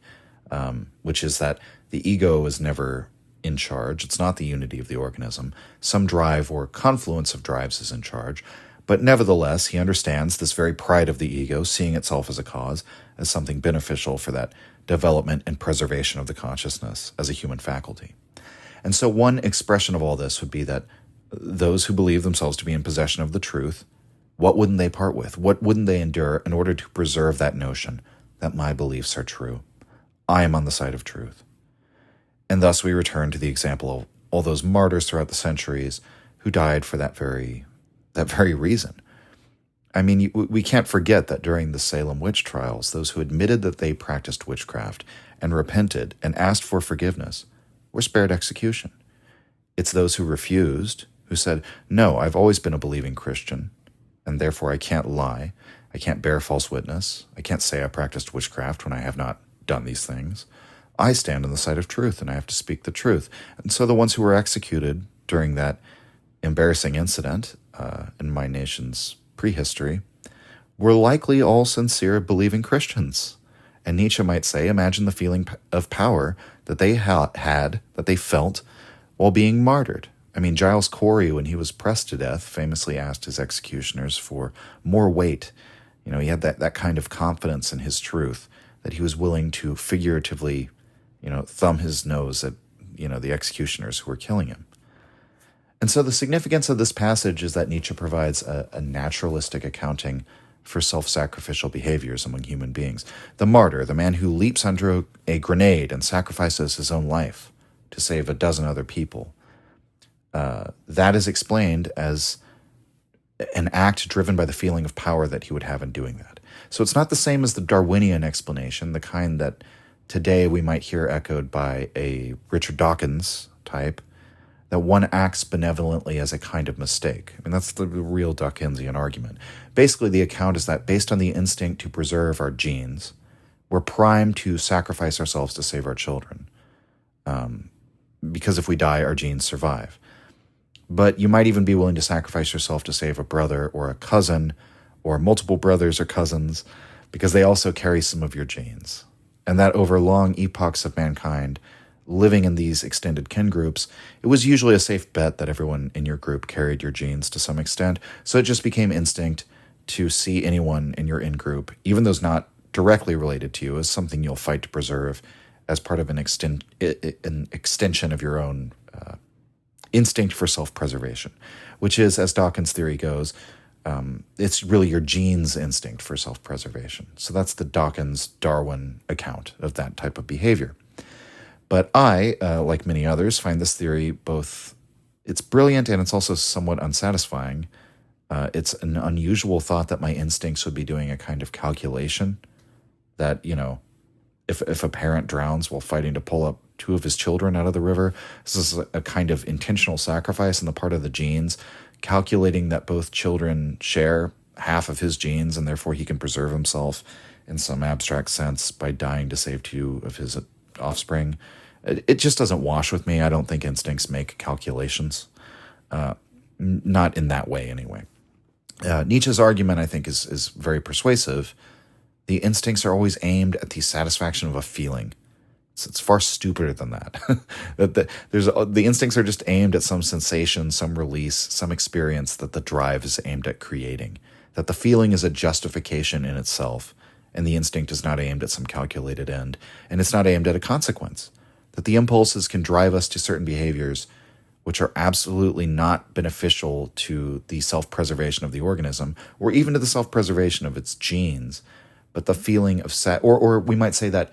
which is that the ego is never in charge. It's not the unity of the organism. Some drive or confluence of drives is in charge. But nevertheless, he understands this very pride of the ego, seeing itself as a cause, as something beneficial for that development and preservation of the consciousness as a human faculty. And so one expression of all this would be that those who believe themselves to be in possession of the truth, what wouldn't they part with? What wouldn't they endure in order to preserve that notion that my beliefs are true? I am on the side of truth. And thus we return to the example of all those martyrs throughout the centuries who died for that very reason. I mean, we can't forget that during the Salem witch trials, those who admitted that they practiced witchcraft and repented and asked for forgiveness were spared execution. It's those who refused, who said, no, I've always been a believing Christian, and therefore I can't lie, I can't bear false witness, I can't say I practiced witchcraft when I have not done these things. I stand on the side of truth, and I have to speak the truth. And so the ones who were executed during that embarrassing incident in my nation's prehistory were likely all sincere, believing Christians. And Nietzsche might say, imagine the feeling of power that they had, that they felt, while being martyred. I mean, Giles Corey, when he was pressed to death, famously asked his executioners for more weight. You know, he had that kind of confidence in his truth that he was willing to figuratively, thumb his nose at, the executioners who were killing him. And so the significance of this passage is that Nietzsche provides a naturalistic accounting for self-sacrificial behaviors among human beings. The martyr, the man who leaps under a grenade and sacrifices his own life to save a dozen other people, that is explained as an act driven by the feeling of power that he would have in doing that. So it's not the same as the Darwinian explanation, the kind that today we might hear echoed by a Richard Dawkins type, that one acts benevolently as a kind of mistake. I mean, that's the real Dawkinsian argument. Basically, the account is that based on the instinct to preserve our genes, we're primed to sacrifice ourselves to save our children. Because if we die, our genes survive. But you might even be willing to sacrifice yourself to save a brother or a cousin or multiple brothers or cousins because they also carry some of your genes. And that over long epochs of mankind, living in these extended kin groups, it was usually a safe bet that everyone in your group carried your genes to some extent. So it just became instinct to see anyone in your in-group, even those not directly related to you, as something you'll fight to preserve as part of an extension of your own instinct for self-preservation, which is, as Dawkins' theory goes, it's really your genes' instinct for self-preservation. So that's the Dawkins-Darwin account of that type of behavior. But I, like many others, find this theory it's brilliant and it's also somewhat unsatisfying. It's an unusual thought that my instincts would be doing a kind of calculation that, if a parent drowns while fighting to pull up two of his children out of the river, this is a kind of intentional sacrifice on the part of the genes, calculating that both children share half of his genes and therefore he can preserve himself in some abstract sense by dying to save two of his offspring. It just doesn't wash with me. I don't think instincts make calculations. Not in that way, anyway. Nietzsche's argument, I think, is very persuasive. The instincts are always aimed at the satisfaction of a feeling. It's far stupider than that. The instincts are just aimed at some sensation, some release, some experience that the drive is aimed at creating. That the feeling is a justification in itself, and the instinct is not aimed at some calculated end, and it's not aimed at a consequence. That the impulses can drive us to certain behaviors which are absolutely not beneficial to the self-preservation of the organism, or even to the self-preservation of its genes. But the feeling of or we might say that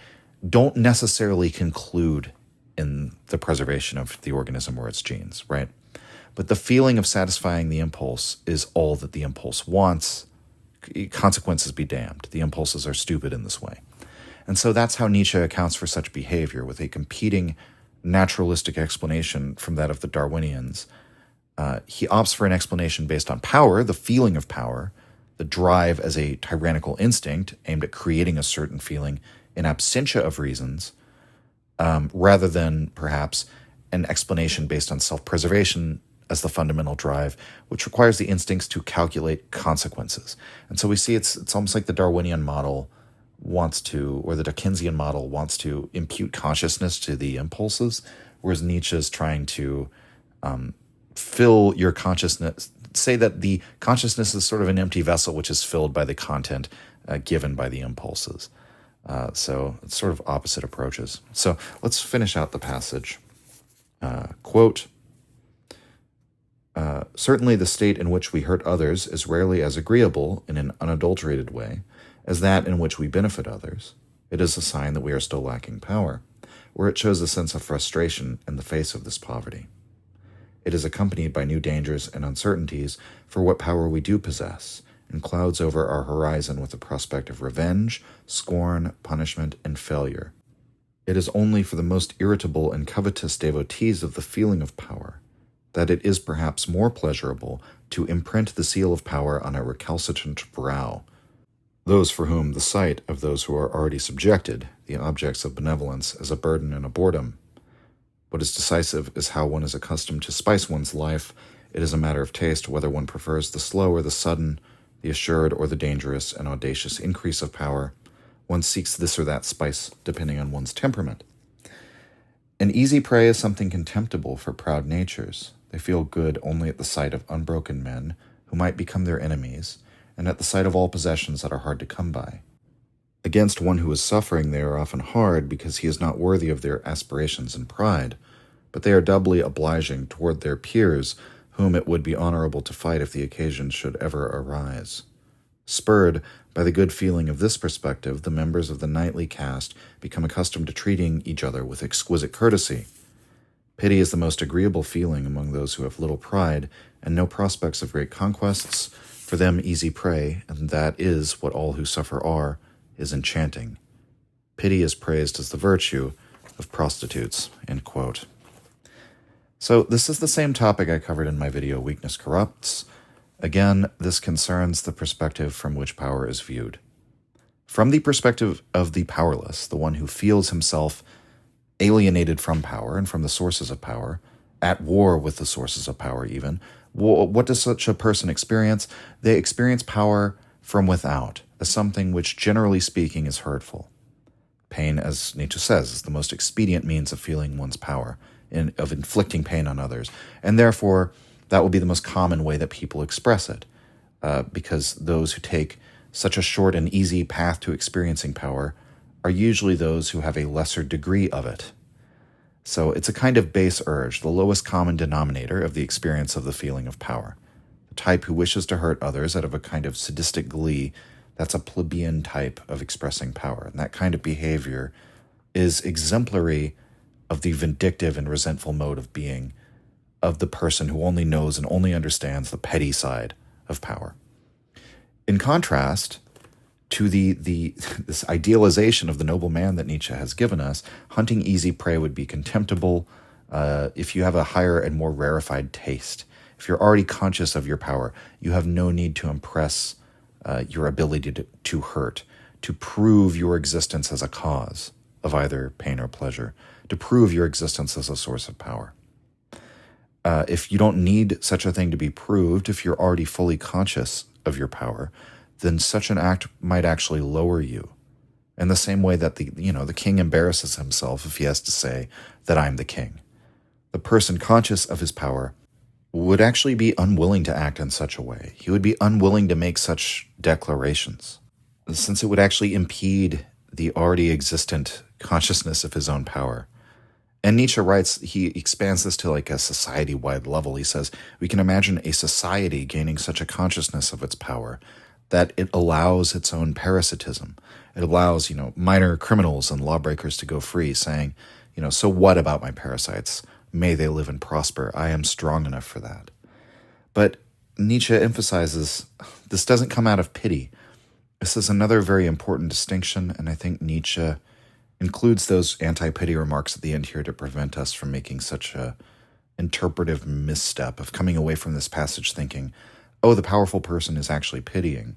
don't necessarily conclude in the preservation of the organism or its genes, right? But the feeling of satisfying the impulse is all that the impulse wants. Consequences be damned. The impulses are stupid in this way. And so that's how Nietzsche accounts for such behavior, with a competing naturalistic explanation from that of the Darwinians. He opts for an explanation based on power, the feeling of power, the drive as a tyrannical instinct aimed at creating a certain feeling in absentia of reasons, rather than perhaps an explanation based on self-preservation as the fundamental drive, which requires the instincts to calculate consequences. And so we see it's almost like the Darwinian model wants to, or the Dickensian model wants to impute consciousness to the impulses, whereas Nietzsche is trying to fill your consciousness, say that the consciousness is sort of an empty vessel which is filled by the content given by the impulses. So it's sort of opposite approaches. So let's finish out the passage. Quote, certainly the state in which we hurt others is rarely as agreeable in an unadulterated way as that in which we benefit others. It is a sign that we are still lacking power, or it shows a sense of frustration in the face of this poverty. It is accompanied by new dangers and uncertainties for what power we do possess, and clouds over our horizon with the prospect of revenge, scorn, punishment, and failure. It is only for the most irritable and covetous devotees of the feeling of power that it is perhaps more pleasurable to imprint the seal of power on a recalcitrant brow, those for whom the sight of those who are already subjected, the objects of benevolence, is a burden and a boredom. What is decisive is how one is accustomed to spice one's life. It is a matter of taste whether one prefers the slow or the sudden, the assured or the dangerous and audacious increase of power. One seeks this or that spice depending on one's temperament. An easy prey is something contemptible for proud natures. They feel good only at the sight of unbroken men who might become their enemies, and at the sight of all possessions that are hard to come by. Against one who is suffering they are often hard because he is not worthy of their aspirations and pride, but they are doubly obliging toward their peers, whom it would be honorable to fight if the occasion should ever arise. Spurred by the good feeling of this perspective, the members of the knightly caste become accustomed to treating each other with exquisite courtesy. Pity is the most agreeable feeling among those who have little pride and no prospects of great conquests. For them, easy prey, and that is what all who suffer are, is enchanting. Pity is praised as the virtue of prostitutes. End quote. So this is the same topic I covered in my video, Weakness Corrupts. Again, this concerns the perspective from which power is viewed. From the perspective of the powerless, the one who feels himself alienated from power and from the sources of power, at war with the sources of power even, what does such a person experience? They experience power from without, as something which, generally speaking, is hurtful. Pain, as Nietzsche says, is the most expedient means of feeling one's power, of inflicting pain on others. And therefore, that will be the most common way that people express it, because those who take such a short and easy path to experiencing power are usually those who have a lesser degree of it. So it's a kind of base urge, the lowest common denominator of the experience of the feeling of power. The type who wishes to hurt others out of a kind of sadistic glee, that's a plebeian type of expressing power. And that kind of behavior is exemplary of the vindictive and resentful mode of being of the person who only knows and only understands the petty side of power. In contrast to this idealization of the noble man that Nietzsche has given us, hunting easy prey would be contemptible if you have a higher and more rarefied taste. If you're already conscious of your power, you have no need to impress your ability to hurt, to prove your existence as a cause of either pain or pleasure, to prove your existence as a source of power. If you don't need such a thing to be proved, if you're already fully conscious of your power, then such an act might actually lower you. In the same way that the king embarrasses himself if he has to say that I'm the king. The person conscious of his power would actually be unwilling to act in such a way. He would be unwilling to make such declarations, since it would actually impede the already existent consciousness of his own power. And Nietzsche writes, he expands this to like a society-wide level. He says, we can imagine a society gaining such a consciousness of its power that it allows its own parasitism. It allows, minor criminals and lawbreakers to go free, saying, so what about my parasites? May they live and prosper. I am strong enough for that. But Nietzsche emphasizes this doesn't come out of pity. This is another very important distinction, and I think Nietzsche includes those anti-pity remarks at the end here to prevent us from making such a interpretive misstep of coming away from this passage thinking, oh, the powerful person is actually pitying.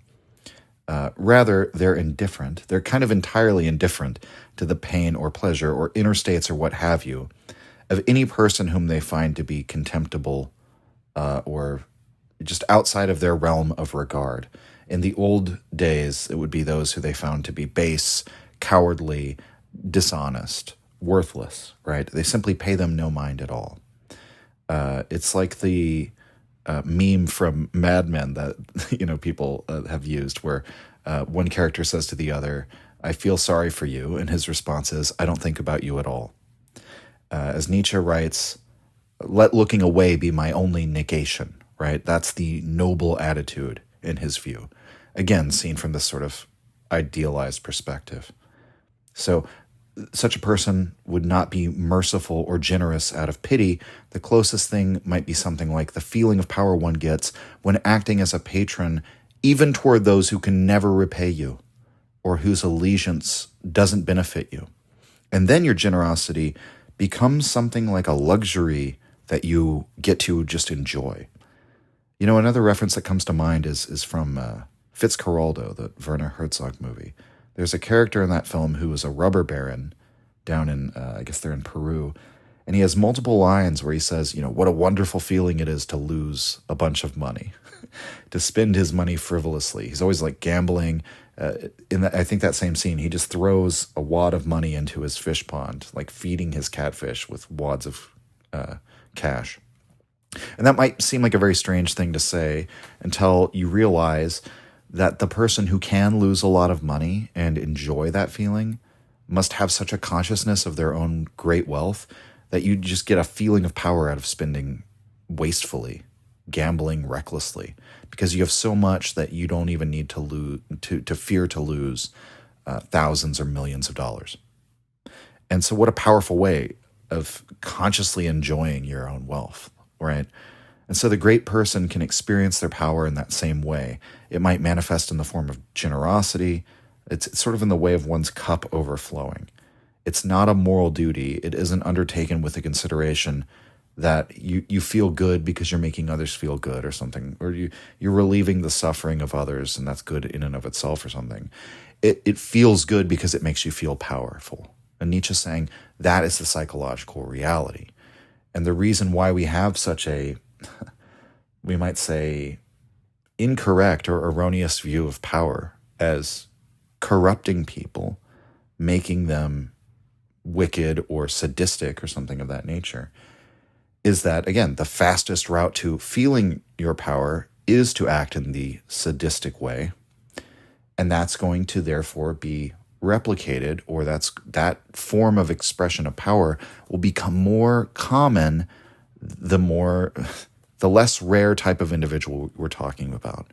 Rather, they're indifferent. They're kind of entirely indifferent to the pain or pleasure or inner states or what have you of any person whom they find to be contemptible or just outside of their realm of regard. In the old days, it would be those who they found to be base, cowardly, dishonest, worthless, right? They simply pay them no mind at all. It's like the meme from Mad Men that people have used, where one character says to the other, "I feel sorry for you," and his response is, "I don't think about you at all." As Nietzsche writes, "Let looking away be my only negation," right? That's the noble attitude in his view. Again, seen from this sort of idealized perspective. So such a person would not be merciful or generous out of pity. The closest thing might be something like the feeling of power one gets when acting as a patron, even toward those who can never repay you or whose allegiance doesn't benefit you. And then your generosity becomes something like a luxury that you get to just enjoy. Another reference that comes to mind is from Fitzcarraldo, the Werner Herzog movie. There's a character in that film who is a rubber baron down in, I guess they're in Peru, and he has multiple lines where he says, what a wonderful feeling it is to lose a bunch of money, to spend his money frivolously. He's always like gambling. I think that same scene, he just throws a wad of money into his fish pond, like feeding his catfish with wads of cash. And that might seem like a very strange thing to say until you realize that the person who can lose a lot of money and enjoy that feeling must have such a consciousness of their own great wealth that you just get a feeling of power out of spending wastefully, gambling recklessly, because you have so much that you don't even need to fear to lose thousands or millions of dollars. And so what a powerful way of consciously enjoying your own wealth, right? And so the great person can experience their power in that same way. It might manifest in the form of generosity. It's sort of in the way of one's cup overflowing. It's not a moral duty. It isn't undertaken with the consideration that you feel good because you're making others feel good or something, or you're relieving the suffering of others, and that's good in and of itself or something. It feels good because it makes you feel powerful. And Nietzsche's saying that is the psychological reality. And the reason why we have such a, we might say, incorrect or erroneous view of power as corrupting people, making them wicked or sadistic or something of that nature, is that, again, the fastest route to feeling your power is to act in the sadistic way. And that's going to therefore be replicated, or that form of expression of power will become more common the less rare type of individual we're talking about.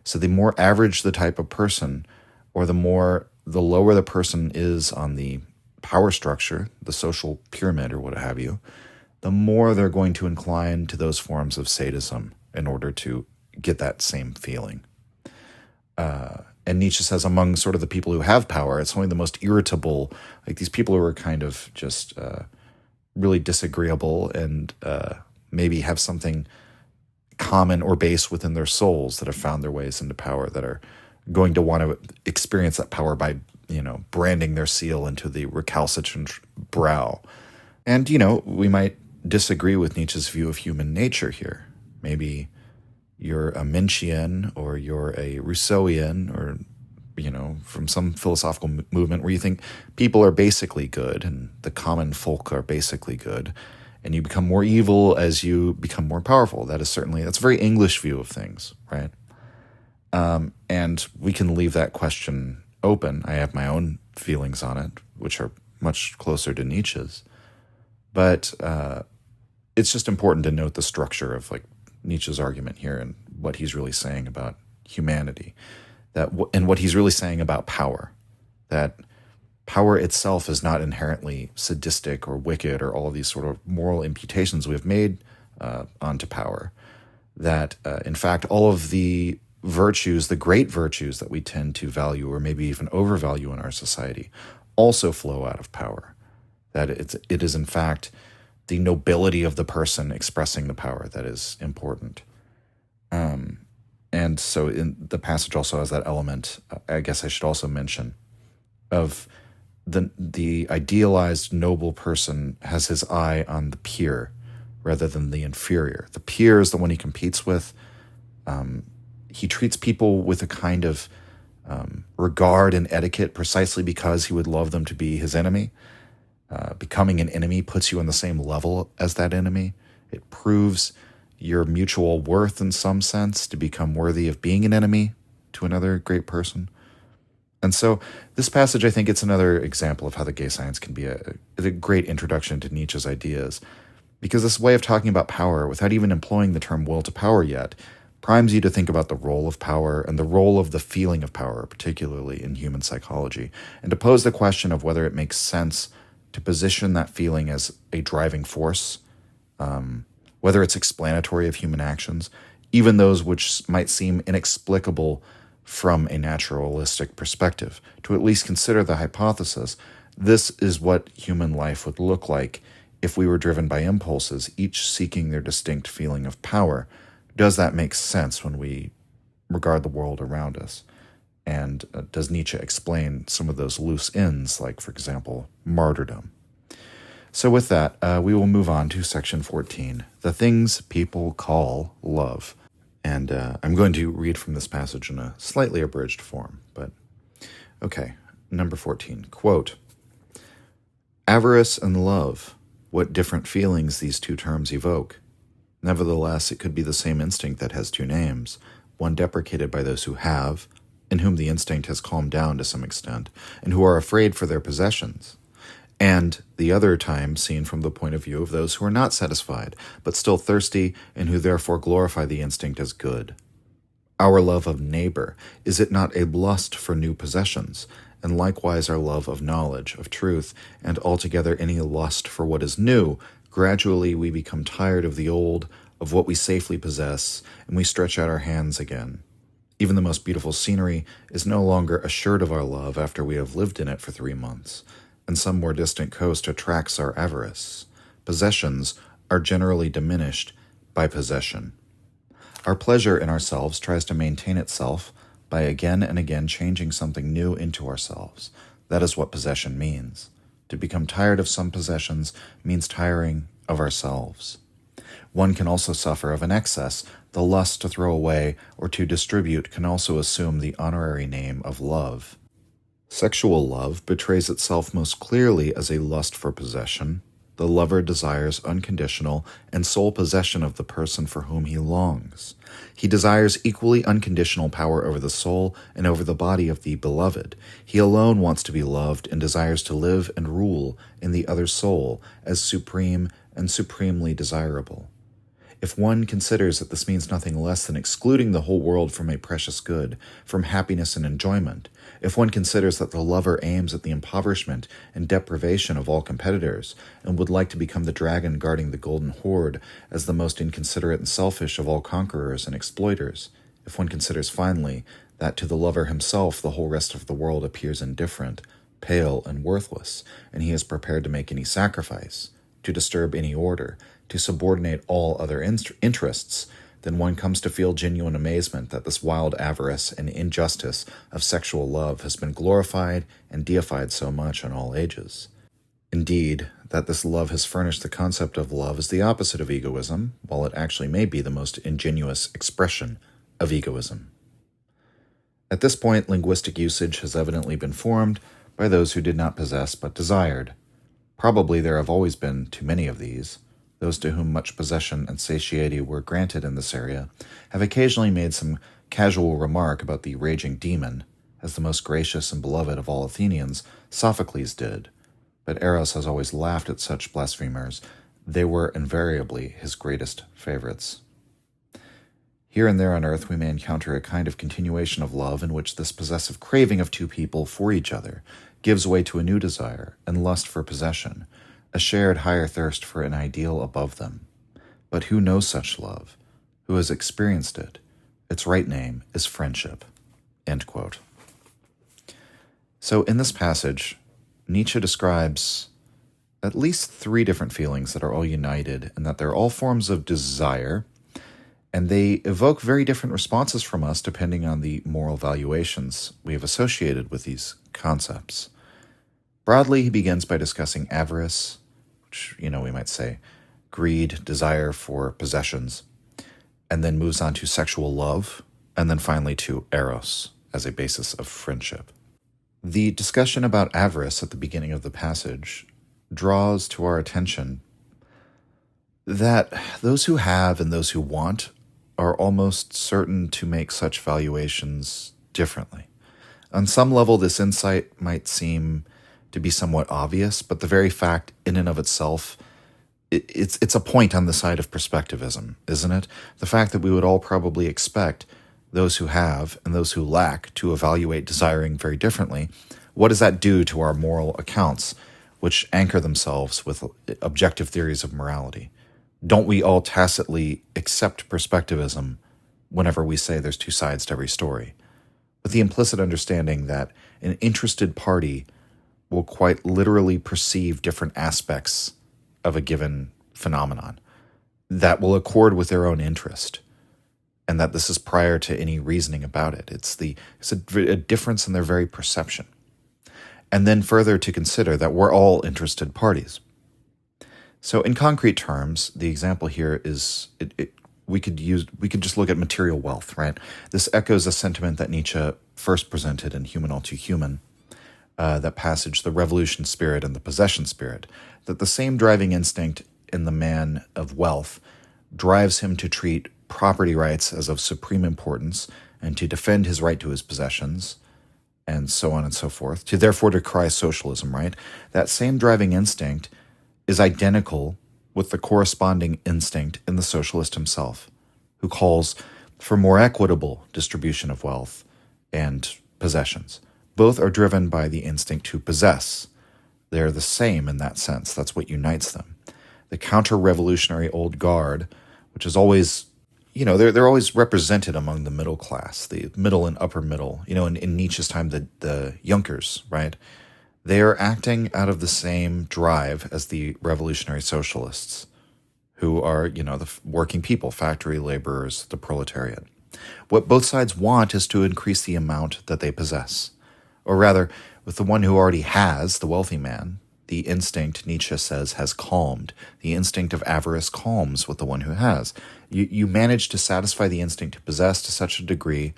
So the more average the type of person, or the lower the person is on the power structure, the social pyramid or what have you, the more they're going to incline to those forms of sadism in order to get that same feeling. And Nietzsche says among sort of the people who have power, it's only the most irritable, like these people who are kind of just really disagreeable and maybe have something common or base within their souls that have found their ways into power, that are going to want to experience that power by, branding their seal into the recalcitrant brow. And, we might disagree with Nietzsche's view of human nature here. Maybe you're a Minchian, or you're a Rousseauian, or, from some philosophical movement where you think people are basically good and the common folk are basically good, and you become more evil as you become more powerful. That's a very English view of things, right? And we can leave that question open. I have my own feelings on it, which are much closer to Nietzsche's. But it's just important to note the structure of Nietzsche's argument here and what he's really saying about humanity, and what he's really saying about power, that power itself is not inherently sadistic or wicked or all of these sort of moral imputations we've made onto power. That, in fact, all of the virtues, the great virtues that we tend to value or maybe even overvalue in our society, also flow out of power. That it is, in fact, the nobility of the person expressing the power that is important. And so in the passage also has that element, I guess I should also mention, of the idealized noble person has his eye on the peer rather than the inferior. The peer is the one he competes with. He treats people with a kind of regard and etiquette precisely because he would love them to be his enemy. Becoming an enemy puts you on the same level as that enemy. It proves your mutual worth in some sense to become worthy of being an enemy to another great person. And so this passage, I think it's another example of how the gay science can be a great introduction to Nietzsche's ideas, because this way of talking about power without even employing the term will to power yet primes you to think about the role of power and the role of the feeling of power, particularly in human psychology, and to pose the question of whether it makes sense to position that feeling as a driving force, whether it's explanatory of human actions, even those which might seem inexplicable from a naturalistic perspective, to at least consider the hypothesis, this is what human life would look like if we were driven by impulses, each seeking their distinct feeling of power. Does that make sense when we regard the world around us? And does Nietzsche explain some of those loose ends, like, for example, martyrdom? So with that, we will move on to section 14, the things people call love. And I'm going to read from this passage in a slightly abridged form, but okay. Number 14, quote, "Avarice and love, what different feelings these two terms evoke. Nevertheless, it could be the same instinct that has two names, one deprecated by those who have, in whom the instinct has calmed down to some extent, and who are afraid for their possessions, and the other time seen from the point of view of those who are not satisfied, but still thirsty, and who therefore glorify the instinct as good. Our love of neighbor, is it not a lust for new possessions, and likewise our love of knowledge, of truth, and altogether any lust for what is new? Gradually we become tired of the old, of what we safely possess, and we stretch out our hands again. Even the most beautiful scenery is no longer assured of our love after we have lived in it for 3 months, and some more distant coast attracts our avarice. Possessions are generally diminished by possession. Our pleasure in ourselves tries to maintain itself by again and again changing something new into ourselves. That is what possession means. To become tired of some possessions means tiring of ourselves. One can also suffer of an excess. The lust to throw away or to distribute can also assume the honorary name of love. Sexual love betrays itself most clearly as a lust for possession. The lover desires unconditional and sole possession of the person for whom he longs. He desires equally unconditional power over the soul and over the body of the beloved. He alone wants to be loved and desires to live and rule in the other soul as supreme and supremely desirable. If one considers that this means nothing less than excluding the whole world from a precious good, from happiness and enjoyment, if one considers that the lover aims at the impoverishment and deprivation of all competitors, and would like to become the dragon guarding the golden hoard as the most inconsiderate and selfish of all conquerors and exploiters, if one considers finally that to the lover himself the whole rest of the world appears indifferent, pale, and worthless, and he is prepared to make any sacrifice, to disturb any order, to subordinate all other interests, then one comes to feel genuine amazement that this wild avarice and injustice of sexual love has been glorified and deified so much in all ages. Indeed, that this love has furnished the concept of love is the opposite of egoism, while it actually may be the most ingenuous expression of egoism. At this point, linguistic usage has evidently been formed by those who did not possess but desired. Probably there have always been too many of these. Those to whom much possession and satiety were granted in this area have occasionally made some casual remark about the raging demon, as the most gracious and beloved of all Athenians, Sophocles, did. But Eros has always laughed at such blasphemers. They were invariably his greatest favorites. Here and there on earth we may encounter a kind of continuation of love in which this possessive craving of two people for each other gives way to a new desire and lust for possession, a shared higher thirst for an ideal above them. But who knows such love? Who has experienced it? Its right name is friendship." End quote. So in this passage, Nietzsche describes at least 3 different feelings that are all united, and that they're all forms of desire, and they evoke very different responses from us depending on the moral valuations we have associated with these concepts. Broadly, he begins by discussing avarice, which, we might say greed, desire for possessions, and then moves on to sexual love, and then finally to eros as a basis of friendship. The discussion about avarice at the beginning of the passage draws to our attention that those who have and those who want are almost certain to make such valuations differently. On some level, this insight might seem to be somewhat obvious, but the very fact in and of itself, it's a point on the side of perspectivism, isn't it? The fact that we would all probably expect those who have and those who lack to evaluate desiring very differently. What does that do to our moral accounts, which anchor themselves with objective theories of morality? Don't we all tacitly accept perspectivism whenever we say there's 2 sides to every story, with the implicit understanding that an interested party will quite literally perceive different aspects of a given phenomenon that will accord with their own interest, and that this is prior to any reasoning about it. It's a difference in their very perception. And then further to consider that we're all interested parties. So in concrete terms, the example here is we could just look at material wealth, right? This echoes a sentiment that Nietzsche first presented in Human All Too Human, that passage, the revolution spirit and the possession spirit, that the same driving instinct in the man of wealth drives him to treat property rights as of supreme importance and to defend his right to his possessions, and so on and so forth, to therefore decry socialism, right? That same driving instinct is identical with the corresponding instinct in the socialist himself, who calls for more equitable distribution of wealth and possessions. Both are driven by the instinct to possess. They're the same in that sense. That's what unites them. The counter-revolutionary old guard, which is always, they're always represented among the middle class, the middle and upper middle. In Nietzsche's time, the Junkers, right? They are acting out of the same drive as the revolutionary socialists, who are, the working people, factory laborers, the proletariat. What both sides want is to increase the amount that they possess. Or rather, with the one who already has, the wealthy man, the instinct, Nietzsche says, has calmed. The instinct of avarice calms with the one who has. You manage to satisfy the instinct to possess to such a degree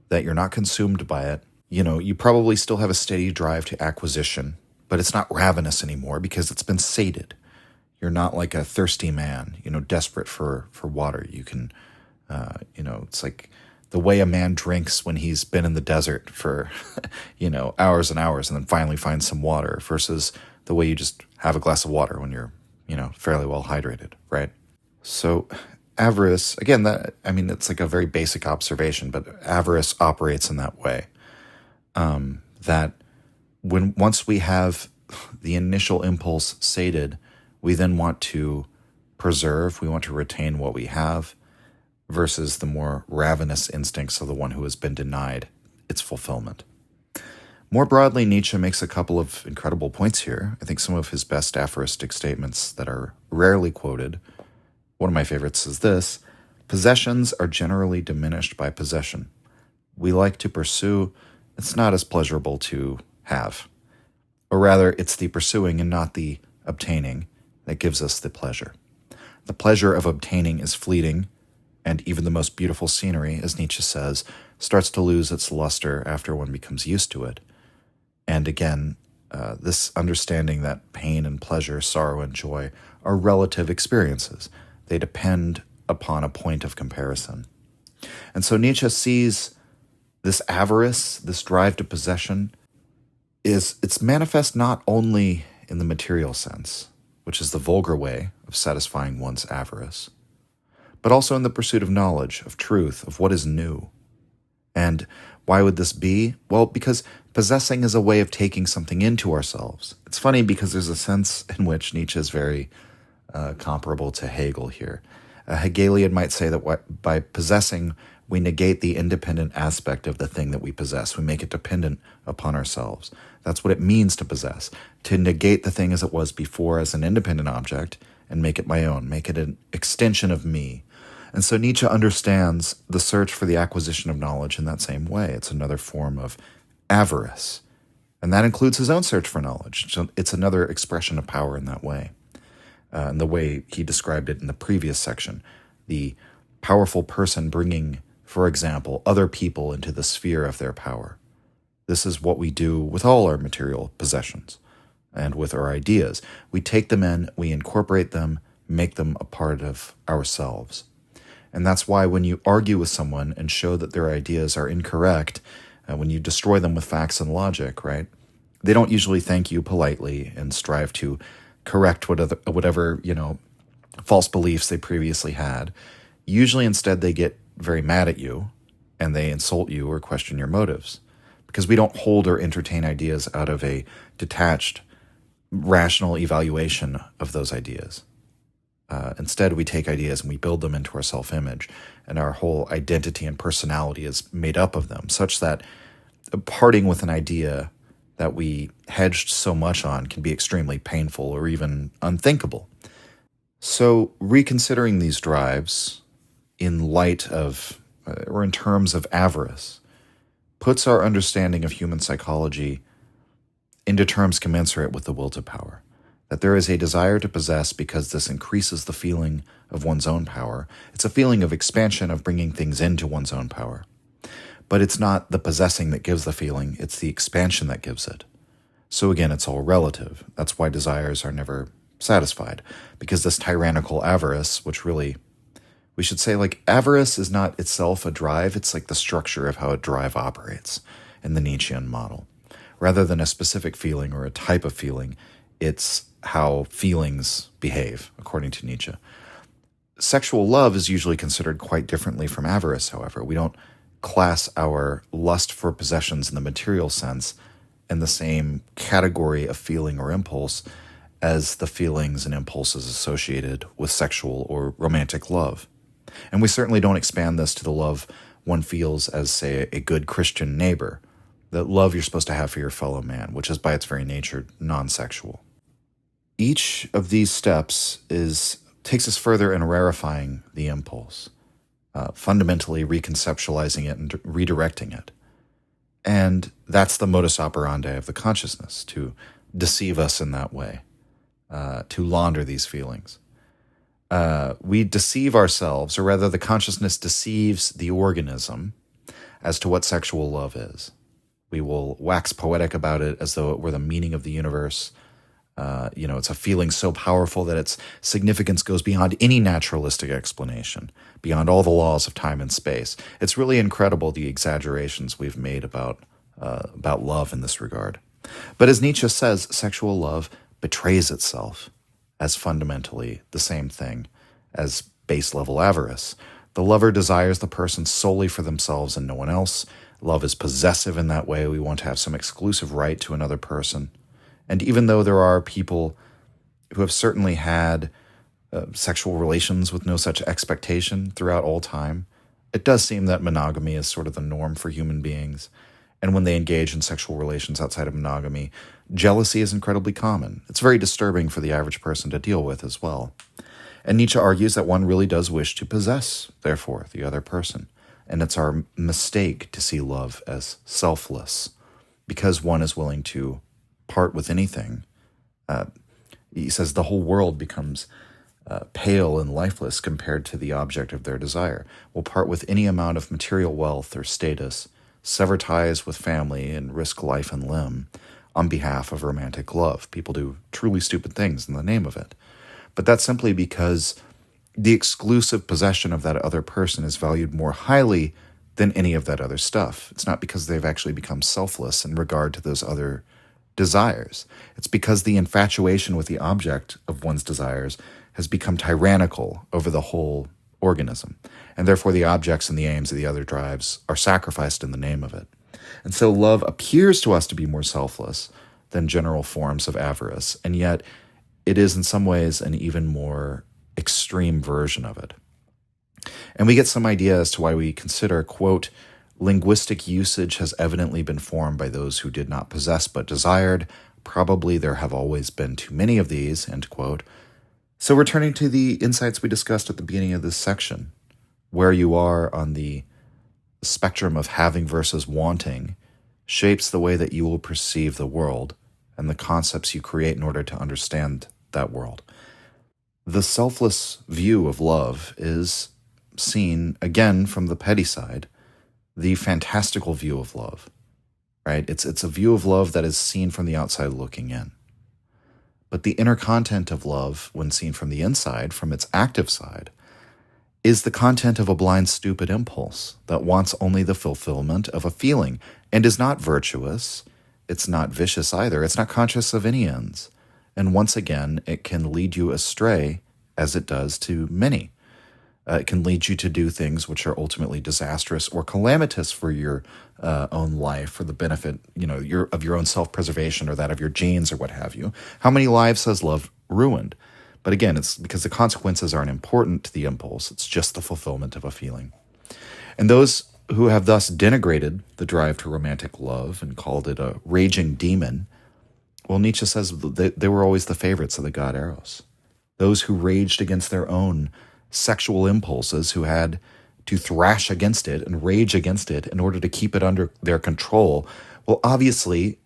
that you're not consumed by it. You probably still have a steady drive to acquisition, but it's not ravenous anymore because it's been sated. You're not like a thirsty man, desperate for water. You can, it's like the way a man drinks when he's been in the desert for, hours and hours and then finally finds some water versus the way you just have a glass of water when you're, fairly well hydrated, right? So avarice, again, it's like a very basic observation, but avarice operates in that way. That once we have the initial impulse sated, we then want to preserve, we want to retain what we have, versus the more ravenous instincts of the one who has been denied its fulfillment. More broadly, Nietzsche makes a couple of incredible points here. I think some of his best aphoristic statements that are rarely quoted, one of my favorites is this: Possessions are generally diminished by possession. We like to pursue, it's not as pleasurable to have. Or rather, it's the pursuing and not the obtaining that gives us the pleasure. The pleasure of obtaining is fleeting, and even the most beautiful scenery, as Nietzsche says, starts to lose its luster after one becomes used to it. And again, this understanding that pain and pleasure, sorrow and joy are relative experiences. They depend upon a point of comparison. And so Nietzsche sees this avarice, this drive to possession, it's manifest not only in the material sense, which is the vulgar way of satisfying one's avarice, but also in the pursuit of knowledge, of truth, of what is new. And why would this be? Well, because possessing is a way of taking something into ourselves. It's funny because there's a sense in which Nietzsche is very comparable to Hegel here. A Hegelian might say that by possessing, we negate the independent aspect of the thing that we possess. We make it dependent upon ourselves. That's what it means to possess, to negate the thing as it was before as an independent object and make it my own, make it an extension of me. And so Nietzsche understands the search for the acquisition of knowledge in that same way. It's another form of avarice. And that includes his own search for knowledge. So it's another expression of power in that way. And the way he described it in the previous section, the powerful person bringing, for example, other people into the sphere of their power. This is what we do with all our material possessions and with our ideas. We take them in, we incorporate them, make them a part of ourselves. And that's why when you argue with someone and show that their ideas are incorrect, when you destroy them with facts and logic, right, they don't usually thank you politely and strive to correct whatever false beliefs they previously had. Usually instead they get very mad at you and they insult you or question your motives, because we don't hold or entertain ideas out of a detached, rational evaluation of those ideas. Instead, we take ideas and we build them into our self-image, and our whole identity and personality is made up of them, such that parting with an idea that we hedged so much on can be extremely painful or even unthinkable. So reconsidering these drives in light of, or in terms of avarice, puts our understanding of human psychology into terms commensurate with the will to power. That there is a desire to possess because this increases the feeling of one's own power. It's a feeling of expansion, of bringing things into one's own power. But it's not the possessing that gives the feeling, it's the expansion that gives it. So again, it's all relative. That's why desires are never satisfied, because this tyrannical avarice, which really, we should say, like, avarice is not itself a drive, it's like the structure of how a drive operates in the Nietzschean model. Rather than a specific feeling or a type of feeling, it's how feelings behave, according to Nietzsche. Sexual love is usually considered quite differently from avarice, however. We don't class our lust for possessions in the material sense in the same category of feeling or impulse as the feelings and impulses associated with sexual or romantic love. And we certainly don't expand this to the love one feels as, say, a good Christian neighbor, the love you're supposed to have for your fellow man, which is by its very nature non-sexual. Each of these steps takes us further in rarefying the impulse, fundamentally reconceptualizing it and redirecting it. And that's the modus operandi of the consciousness, to deceive us in that way, to launder these feelings. We deceive ourselves, or rather the consciousness deceives the organism as to what sexual love is. We will wax poetic about it as though it were the meaning of the universe. It's a feeling so powerful that its significance goes beyond any naturalistic explanation, beyond all the laws of time and space. It's really incredible the exaggerations we've made about love in this regard. But as Nietzsche says, sexual love betrays itself as fundamentally the same thing as base-level avarice. The lover desires the person solely for themselves and no one else. Love is possessive in that way. We want to have some exclusive right to another person. And even though there are people who have certainly had sexual relations with no such expectation throughout all time, it does seem that monogamy is sort of the norm for human beings. And when they engage in sexual relations outside of monogamy, jealousy is incredibly common. It's very disturbing for the average person to deal with as well. And Nietzsche argues that one really does wish to possess, therefore, the other person. And it's our mistake to see love as selfless. Because one is willing to part with anything, he says the whole world becomes pale and lifeless compared to the object of their desire. Will part with any amount of material wealth or status, sever ties with family, and risk life and limb on behalf of romantic love. People do truly stupid things in the name of it. But that's simply because the exclusive possession of that other person is valued more highly than any of that other stuff. It's not because they've actually become selfless in regard to those other desires. It's because the infatuation with the object of one's desires has become tyrannical over the whole organism, and therefore the objects and the aims of the other drives are sacrificed in the name of it. And so love appears to us to be more selfless than general forms of avarice, and yet it is in some ways an even more extreme version of it. And we get some idea as to why we consider, quote, linguistic usage has evidently been formed by those who did not possess but desired. Probably there have always been too many of these, end quote. So returning to the insights we discussed at the beginning of this section, where you are on the spectrum of having versus wanting shapes the way that you will perceive the world and the concepts you create in order to understand that world. The selfless view of love is seen, again, from the petty side, the fantastical view of love, right? It's a view of love that is seen from the outside looking in. But the inner content of love, when seen from the inside, from its active side, is the content of a blind, stupid impulse that wants only the fulfillment of a feeling and is not virtuous. It's not vicious either. It's not conscious of any ends. And once again, it can lead you astray, as it does to many. It can lead you to do things which are ultimately disastrous or calamitous for your own life, for the benefit, of your own self-preservation or that of your genes or what have you. How many lives has love ruined? But again, it's because the consequences aren't important to the impulse. It's just the fulfillment of a feeling. And those who have thus denigrated the drive to romantic love and called it a raging demon, well, Nietzsche says they were always the favorites of the god Eros. Those who raged against their own sexual impulses, who had to thrash against it and rage against it in order to keep it under their control, well, obviously,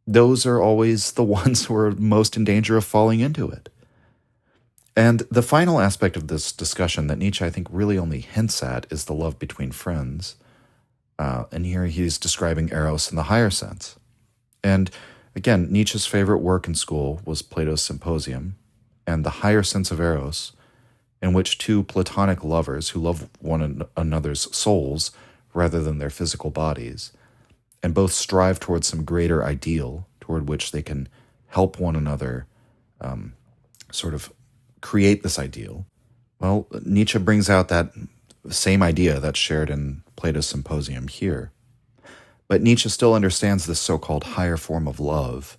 those are always the ones who are most in danger of falling into it. And the final aspect of this discussion that Nietzsche, I think, really only hints at is the love between friends. And here he's describing Eros in the higher sense. And again, Nietzsche's favorite work in school was Plato's Symposium, and the higher sense of Eros, in which two platonic lovers who love one another's souls rather than their physical bodies, and both strive towards some greater ideal toward which they can help one another sort of create this ideal. Well, Nietzsche brings out that same idea that's shared in Plato's Symposium here. But Nietzsche still understands this so-called higher form of love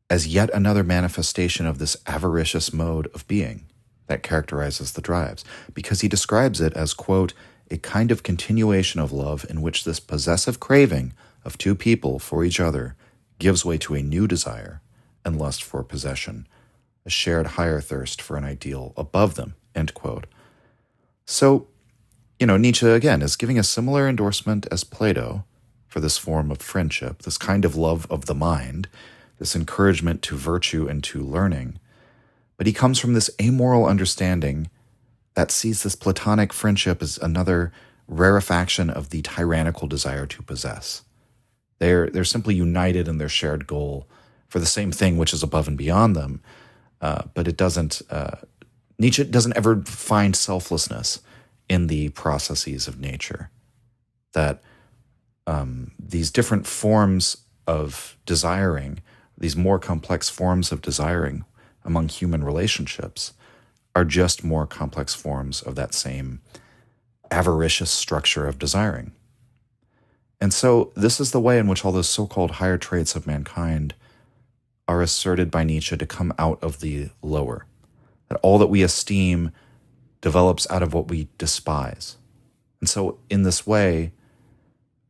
as yet another manifestation of this avaricious mode of being that characterizes the drives, because he describes it as, quote, a kind of continuation of love in which this possessive craving of two people for each other gives way to a new desire and lust for possession, a shared higher thirst for an ideal above them, end quote. So, Nietzsche, again, is giving a similar endorsement as Plato for this form of friendship, this kind of love of the mind, this encouragement to virtue and to learning. But he comes from this amoral understanding that sees this platonic friendship as another rarefaction of the tyrannical desire to possess. They're simply united in their shared goal for the same thing which is above and beyond them, but it doesn't. Nietzsche doesn't ever find selflessness in the processes of nature. That these different forms of desiring, these more complex forms of desiring among human relationships, are just more complex forms of that same avaricious structure of desiring. And so this is the way in which all those so-called higher traits of mankind are asserted by Nietzsche to come out of the lower. That all that we esteem develops out of what we despise. And so in this way,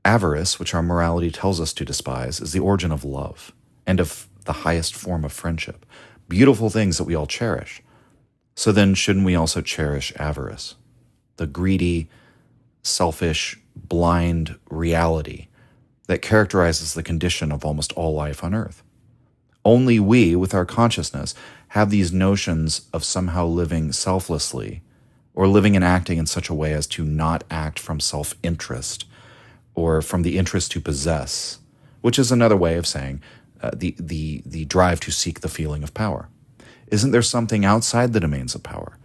avarice, which our morality tells us to despise, is the origin of love and of the highest form of friendship. Beautiful things that we all cherish. So then shouldn't we also cherish avarice, the greedy, selfish, blind reality that characterizes the condition of almost all life on earth? Only we, with our consciousness, have these notions of somehow living selflessly or living and acting in such a way as to not act from self-interest or from the interest to possess, which is another way of saying the drive to seek the feeling of power. Isn't there something outside the domains of power?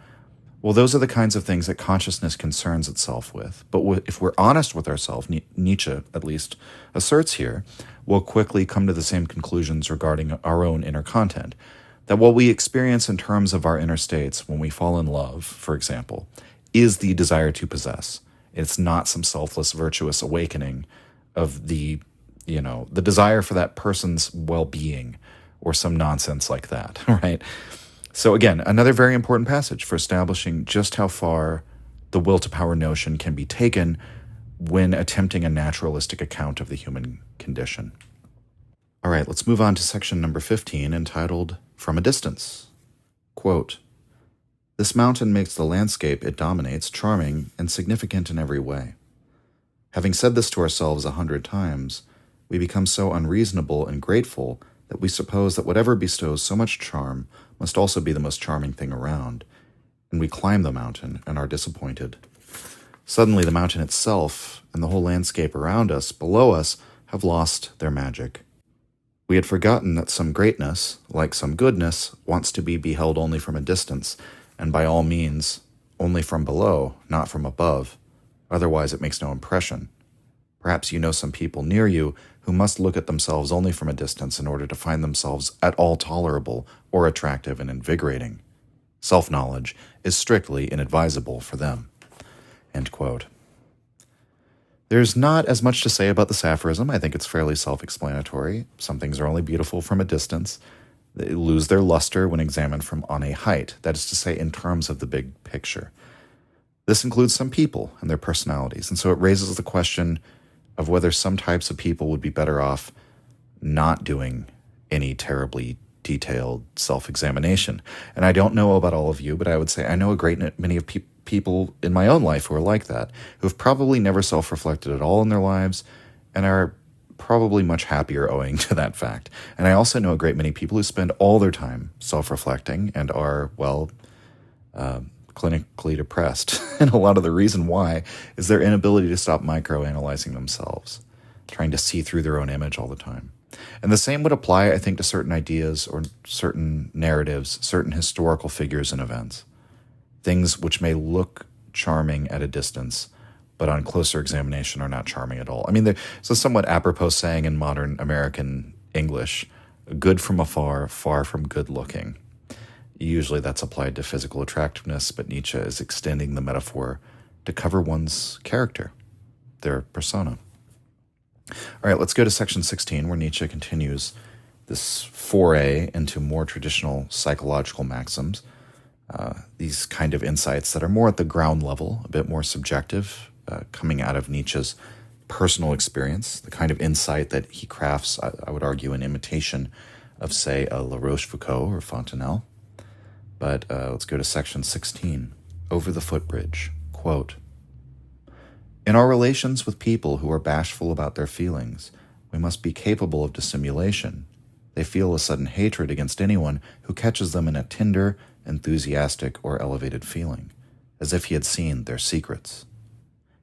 Well, those are the kinds of things that consciousness concerns itself with. But if we're honest with ourselves, Nietzsche at least asserts here, we'll quickly come to the same conclusions regarding our own inner content. That what we experience in terms of our inner states when we fall in love, for example, is the desire to possess. It's not some selfless, virtuous awakening of the desire for that person's well-being or some nonsense like that, right? So again, another very important passage for establishing just how far the will to power notion can be taken when attempting a naturalistic account of the human condition. All right, let's move on to section number 15, entitled From a Distance. Quote, "This mountain makes the landscape it dominates charming and significant in every way. Having said this to ourselves 100 times, we become so unreasonable and grateful that we suppose that whatever bestows so much charm must also be the most charming thing around, and we climb the mountain and are disappointed. Suddenly the mountain itself and the whole landscape around us, below us, have lost their magic. We had forgotten that some greatness, like some goodness, wants to be beheld only from a distance, and by all means, only from below, not from above. Otherwise it makes no impression. Perhaps you know some people near you who must look at themselves only from a distance in order to find themselves at all tolerable or attractive and invigorating. Self-knowledge is strictly inadvisable for them." End quote. There's not as much to say about this aphorism. I think it's fairly self-explanatory. Some things are only beautiful from a distance. They lose their luster when examined from on a height, that is to say, in terms of the big picture. This includes some people and their personalities, and so it raises the question of whether some types of people would be better off not doing any terribly detailed self-examination. And I don't know about all of you, but I would say I know a great many of people in my own life who are like that, who have probably never self-reflected at all in their lives and are probably much happier owing to that fact. And I also know a great many people who spend all their time self-reflecting and are, clinically depressed. And a lot of the reason why is their inability to stop microanalyzing themselves, trying to see through their own image all the time. And the same would apply, I think, to certain ideas or certain narratives, certain historical figures and events. Things which may look charming at a distance, but on closer examination are not charming at all. I mean, there's a somewhat apropos saying in modern American English, good from afar, far from good looking. Usually that's applied to physical attractiveness, but Nietzsche is extending the metaphor to cover one's character, their persona. All right, let's go to section 16, where Nietzsche continues this foray into more traditional psychological maxims, these kind of insights that are more at the ground level, a bit more subjective, coming out of Nietzsche's personal experience, the kind of insight that he crafts, I would argue, in imitation of, say, a La Rochefoucauld or Fontenelle. But let's go to section 16, Over the Footbridge. Quote, "In our relations with people who are bashful about their feelings, we must be capable of dissimulation. They feel a sudden hatred against anyone who catches them in a tender, enthusiastic, or elevated feeling, as if he had seen their secrets.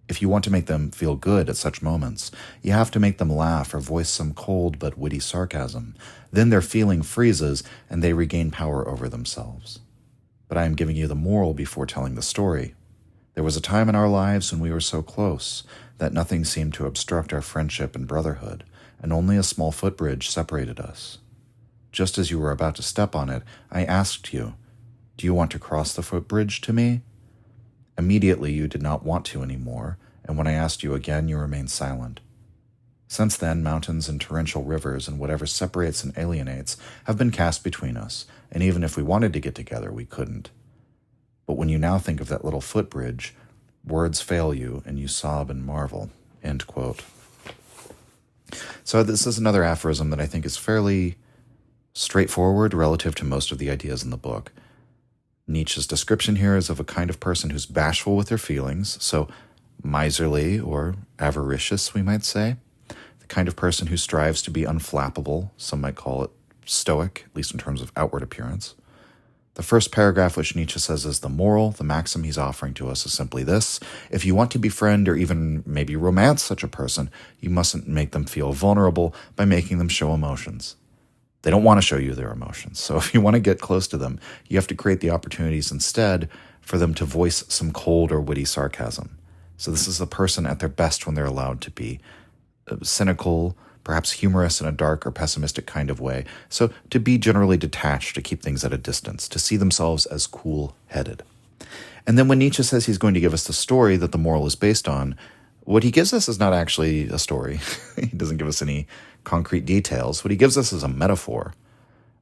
If you want to make them feel good at such moments, you have to make them laugh or voice some cold but witty sarcasm. Then their feeling freezes and they regain power over themselves. But I am giving you the moral before telling the story. There was a time in our lives when we were so close that nothing seemed to obstruct our friendship and brotherhood, and only a small footbridge separated us. Just as you were about to step on it, I asked you, 'Do you want to cross the footbridge to me?' Immediately you did not want to anymore, and when I asked you again, you remained silent. Since then, mountains and torrential rivers and whatever separates and alienates have been cast between us, and even if we wanted to get together, we couldn't. But when you now think of that little footbridge, words fail you and you sob and marvel." End quote. So this is another aphorism that I think is fairly straightforward relative to most of the ideas in the book. Nietzsche's description here is of a kind of person who's bashful with their feelings, so miserly or avaricious, we might say. The kind of person who strives to be unflappable, some might call it stoic, at least in terms of outward appearance. The first paragraph, which Nietzsche says is the moral, the maxim he's offering to us is simply this: if you want to befriend or even maybe romance such a person, you mustn't make them feel vulnerable by making them show emotions. They don't want to show you their emotions. So if you want to get close to them, you have to create the opportunities instead for them to voice some cold or witty sarcasm. So this is a person at their best when they're allowed to be cynical, perhaps humorous in a dark or pessimistic kind of way. So to be generally detached, to keep things at a distance, to see themselves as cool-headed. And then when Nietzsche says he's going to give us the story that the moral is based on, what he gives us is not actually a story. He doesn't give us any concrete details. What he gives us is a metaphor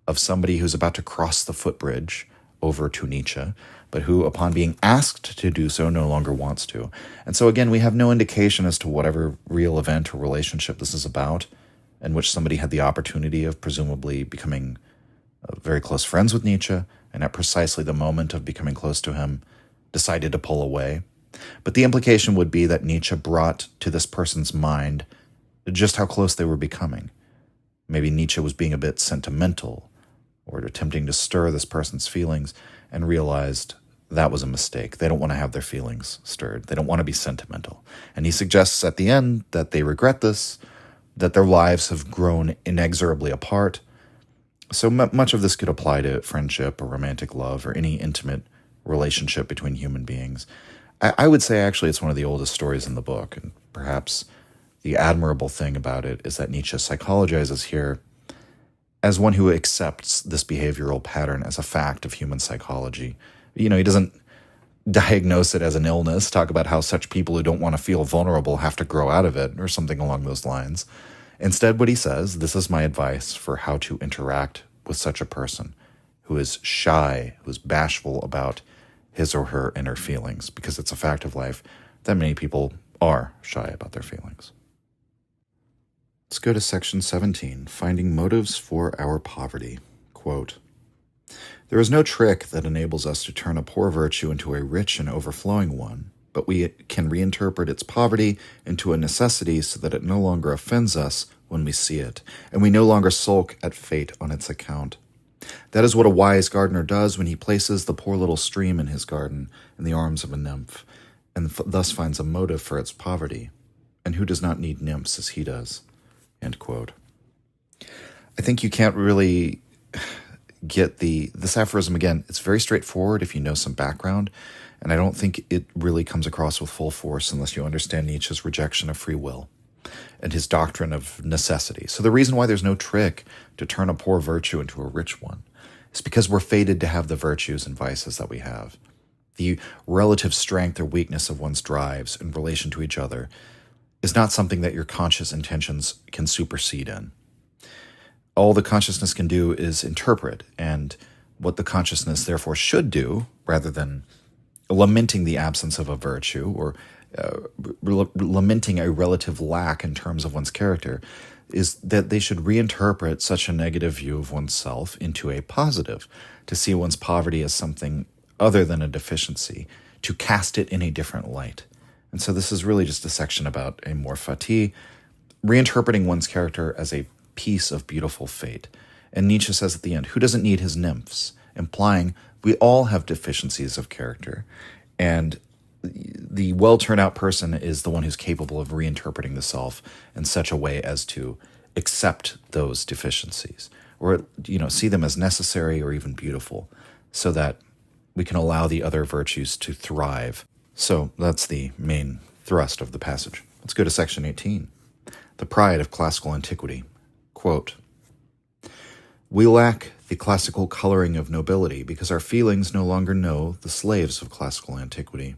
of somebody who's about to cross the footbridge over to Nietzsche, but who, upon being asked to do so, no longer wants to. And so again, we have no indication as to whatever real event or relationship this is about, in which somebody had the opportunity of presumably becoming very close friends with Nietzsche, and at precisely the moment of becoming close to him, decided to pull away. But the implication would be that Nietzsche brought to this person's mind just how close they were becoming. Maybe Nietzsche was being a bit sentimental, or attempting to stir this person's feelings, and realized that was a mistake. They don't want to have their feelings stirred. They don't want to be sentimental. And he suggests at the end that they regret this, that their lives have grown inexorably apart. So much of this could apply to friendship or romantic love or any intimate relationship between human beings. I would say actually it's one of the oldest stories in the book, and perhaps the admirable thing about it is that Nietzsche psychologizes here as one who accepts this behavioral pattern as a fact of human psychology. He doesn't diagnose it as an illness, talk about how such people who don't want to feel vulnerable have to grow out of it, or something along those lines. Instead, what he says, this is my advice for how to interact with such a person who is shy, who is bashful about his or her inner feelings, because it's a fact of life that many people are shy about their feelings. Let's go to section 17, finding motives for our poverty. Quote, there is no trick that enables us to turn a poor virtue into a rich and overflowing one, but we can reinterpret its poverty into a necessity so that it no longer offends us when we see it, and we no longer sulk at fate on its account. That is what a wise gardener does when he places the poor little stream in his garden in the arms of a nymph, and thus finds a motive for its poverty. And who does not need nymphs as he does? End quote. I think you can't really get this aphorism. Again, it's very straightforward if you know some background, and I don't think it really comes across with full force unless you understand Nietzsche's rejection of free will and his doctrine of necessity. So the reason why there's no trick to turn a poor virtue into a rich one is because we're fated to have the virtues and vices that we have. The relative strength or weakness of one's drives in relation to each other is not something that your conscious intentions can supersede in. All the consciousness can do is interpret, and what the consciousness therefore should do, rather than lamenting the absence of a virtue or lamenting a relative lack in terms of one's character, is that they should reinterpret such a negative view of oneself into a positive, to see one's poverty as something other than a deficiency, to cast it in a different light. And so this is really just a section about amor fati, reinterpreting one's character as a piece of beautiful fate. And Nietzsche says at the end, who doesn't need his nymphs? Implying we all have deficiencies of character, and the well-turned-out person is the one who's capable of reinterpreting the self in such a way as to accept those deficiencies, or see them as necessary or even beautiful, so that we can allow the other virtues to thrive. So that's the main thrust of the passage. Let's go to section 18, the pride of classical antiquity. Quote, we lack the classical coloring of nobility because our feelings no longer know the slaves of classical antiquity.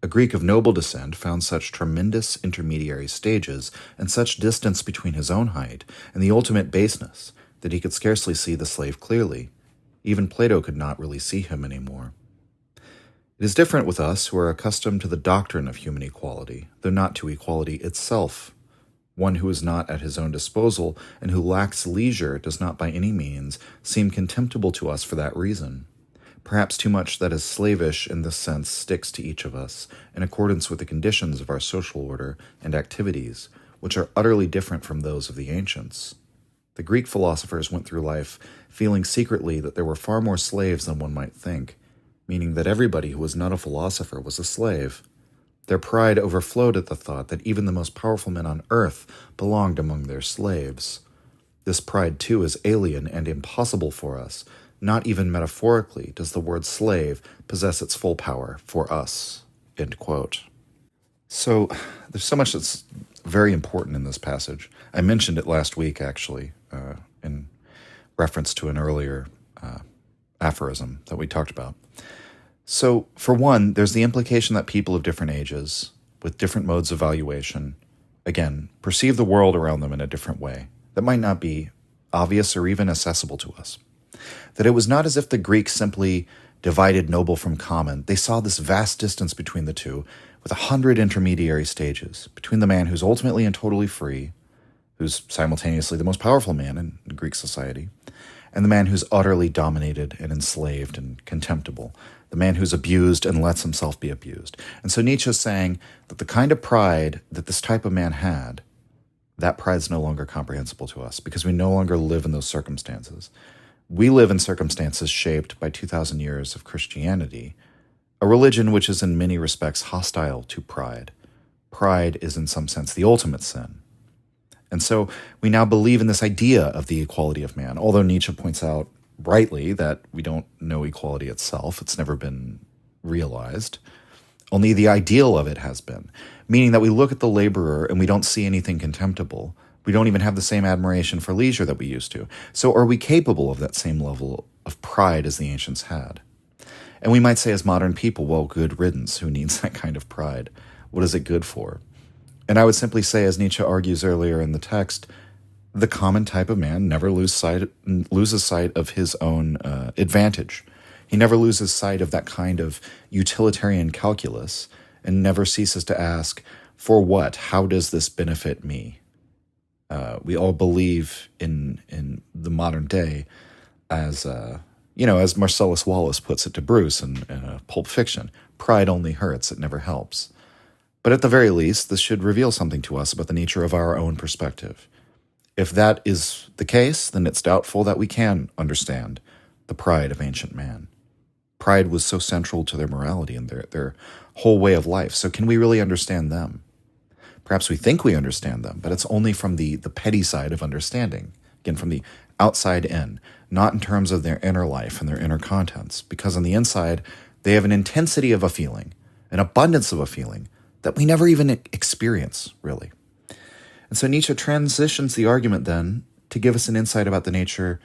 A Greek of noble descent found such tremendous intermediary stages and such distance between his own height and the ultimate baseness that he could scarcely see the slave clearly. Even Plato could not really see him anymore. It is different with us who are accustomed to the doctrine of human equality, though not to equality itself. One who is not at his own disposal and who lacks leisure does not by any means seem contemptible to us for that reason. perhaps too much that is slavish in this sense sticks to each of us in accordance with the conditions of our social order and activities, which are utterly different from those of the ancients. The Greek philosophers went through life feeling secretly that there were far more slaves than one might think, meaning that everybody who was not a philosopher was a slave. Their pride overflowed at the thought that even the most powerful men on earth belonged among their slaves. This pride, too, is alien and impossible for us. Not even metaphorically does the word slave possess its full power for us." End quote. So there's so much that's very important in this passage. I mentioned it last week, actually, in reference to an earlier aphorism that we talked about. So, for one, there's the implication that people of different ages, with different modes of valuation, again, perceive the world around them in a different way that might not be obvious or even accessible to us. That it was not as if the Greeks simply divided noble from common. They saw this vast distance between the two, with 100 intermediary stages, between the man who's ultimately and totally free, who's simultaneously the most powerful man in Greek society, and the man who's utterly dominated and enslaved and contemptible, the man who's abused and lets himself be abused. And so Nietzsche's saying that the kind of pride that this type of man had, that pride's no longer comprehensible to us because we no longer live in those circumstances. We live in circumstances shaped by 2,000 years of Christianity, a religion which is in many respects hostile to pride. Pride is in some sense the ultimate sin. And so we now believe in this idea of the equality of man, although Nietzsche points out rightly that we don't know equality itself. It's never been realized. Only the ideal of it has been, meaning that we look at the laborer and we don't see anything contemptible. We don't even have the same admiration for leisure that we used to. So are we capable of that same level of pride as the ancients had? And we might say as modern people, well, good riddance. Who needs that kind of pride? What is it good for? And I would simply say, as Nietzsche argues earlier in the text, the common type of man never loses sight of his own advantage. He never loses sight of that kind of utilitarian calculus and never ceases to ask, for what? How does this benefit me? We all believe in the modern day as Marcellus Wallace puts it to Bruce in Pulp Fiction, pride only hurts, it never helps. But at the very least, this should reveal something to us about the nature of our own perspective. If that is the case, then it's doubtful that we can understand the pride of ancient man. Pride was so central to their morality and their whole way of life. So can we really understand them? Perhaps we think we understand them, but it's only from the petty side of understanding. Again, from the outside in, not in terms of their inner life and their inner contents. Because on the inside, they have an intensity of a feeling, an abundance of a feeling, that we never even experience, really. And so Nietzsche transitions the argument then to give us an insight about the nature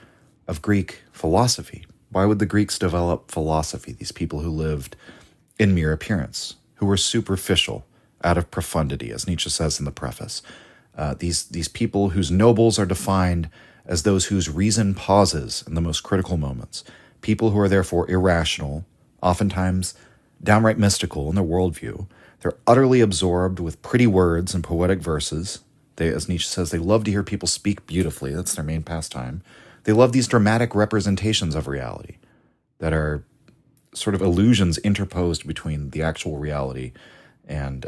of Greek philosophy. Why would the Greeks develop philosophy, these people who lived in mere appearance, who were superficial, out of profundity, as Nietzsche says in the preface? These people whose nobles are defined as those whose reason pauses in the most critical moments, people who are therefore irrational, oftentimes downright mystical in their worldview. They're utterly absorbed with pretty words and poetic verses. They, as Nietzsche says, they love to hear people speak beautifully. That's their main pastime. They love these dramatic representations of reality that are sort of illusions interposed between the actual reality and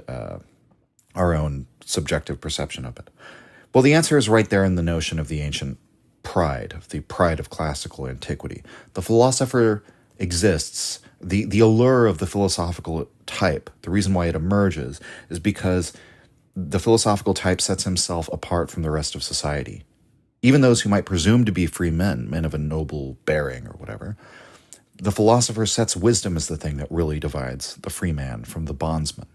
our own subjective perception of it. Well, the answer is right there in the notion of the ancient pride, of the pride of classical antiquity. The philosopher exists. The allure of the philosophical type, the reason why it emerges, is because the philosophical type sets himself apart from the rest of society. Even those who might presume to be free men of a noble bearing or whatever, the philosopher sets wisdom as the thing that really divides the free man from the bondsman.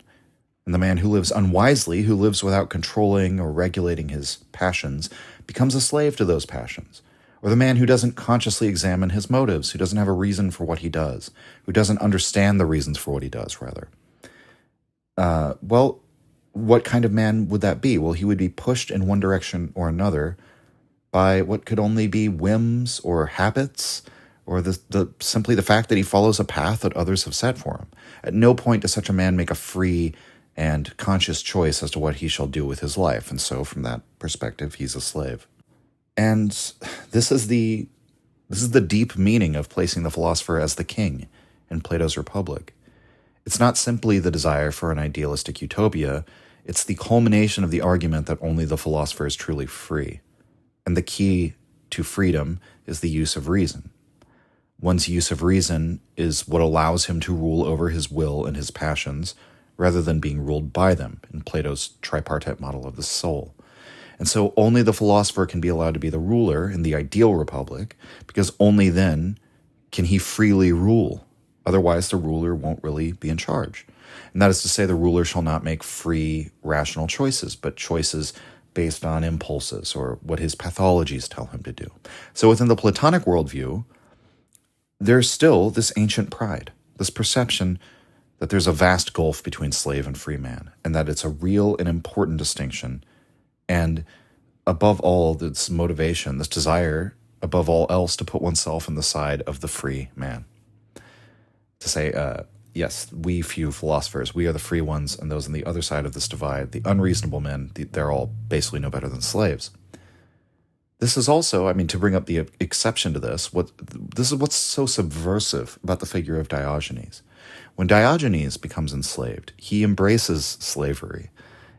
And the man who lives unwisely, who lives without controlling or regulating his passions, becomes a slave to those passions. Or the man who doesn't consciously examine his motives, who doesn't have a reason for what he does, who doesn't understand the reasons for what he does, rather. Well, what kind of man would that be? Well, he would be pushed in one direction or another by what could only be whims or habits, or simply the fact that he follows a path that others have set for him. At no point does such a man make a free and conscious choice as to what he shall do with his life, and so from that perspective, he's a slave. And this is the This is the deep meaning of placing the philosopher as the king in Plato's Republic. It's not simply the desire for an idealistic utopia, it's the culmination of the argument that only the philosopher is truly free. And the key to freedom is the use of reason. One's use of reason is what allows him to rule over his will and his passions, rather than being ruled by them in Plato's tripartite model of the soul. And so only the philosopher can be allowed to be the ruler in the ideal republic, because only then can he freely rule. Otherwise, the ruler won't really be in charge. And that is to say, the ruler shall not make free, rational choices, but choices based on impulses or what his pathologies tell him to do. So within the Platonic worldview, there's still this ancient pride, this perception that there's a vast gulf between slave and free man, and that it's a real and important distinction. And above all, this motivation, this desire, above all else, to put oneself on the side of the free man. To say, yes, we few philosophers, we are the free ones, and those on the other side of this divide, the unreasonable men, they're all basically no better than slaves. This is also, to bring up the exception to this, this is what's so subversive about the figure of Diogenes. When Diogenes becomes enslaved, he embraces slavery.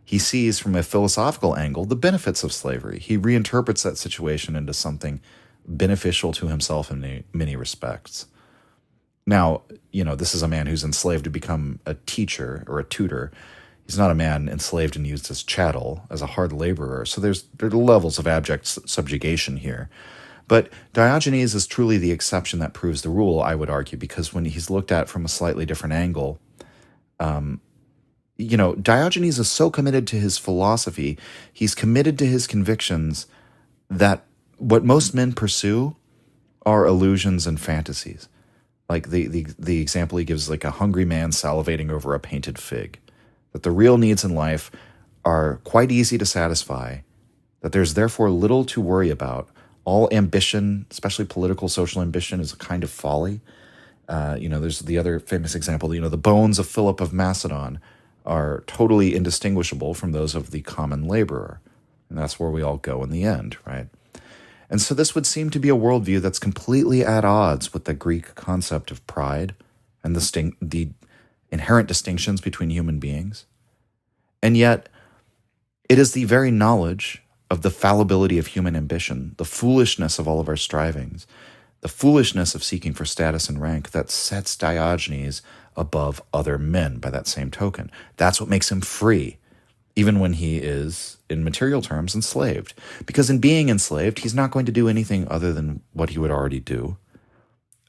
He sees from a philosophical angle the benefits of slavery. He reinterprets that situation into something beneficial to himself in many respects. Now, this is a man who's enslaved to become a teacher or a tutor. He's not a man enslaved and used as chattel, as a hard laborer. So there are levels of abject subjugation here. But Diogenes is truly the exception that proves the rule, I would argue, because when he's looked at from a slightly different angle, Diogenes is so committed to his philosophy, he's committed to his convictions, that what most men pursue are illusions and fantasies. Like the example he gives, like a hungry man salivating over a painted fig. That the real needs in life are quite easy to satisfy, that there's therefore little to worry about. All ambition, especially political, social ambition, is a kind of folly. There's the other famous example, the bones of Philip of Macedon are totally indistinguishable from those of the common laborer. And that's where we all go in the end, right? And so this would seem to be a worldview that's completely at odds with the Greek concept of pride and the inherent distinctions between human beings. And yet, it is the very knowledge of the fallibility of human ambition, the foolishness of all of our strivings, the foolishness of seeking for status and rank that sets Diogenes above other men by that same token. That's what makes him free, even when he is, in material terms, enslaved. Because in being enslaved, he's not going to do anything other than what he would already do.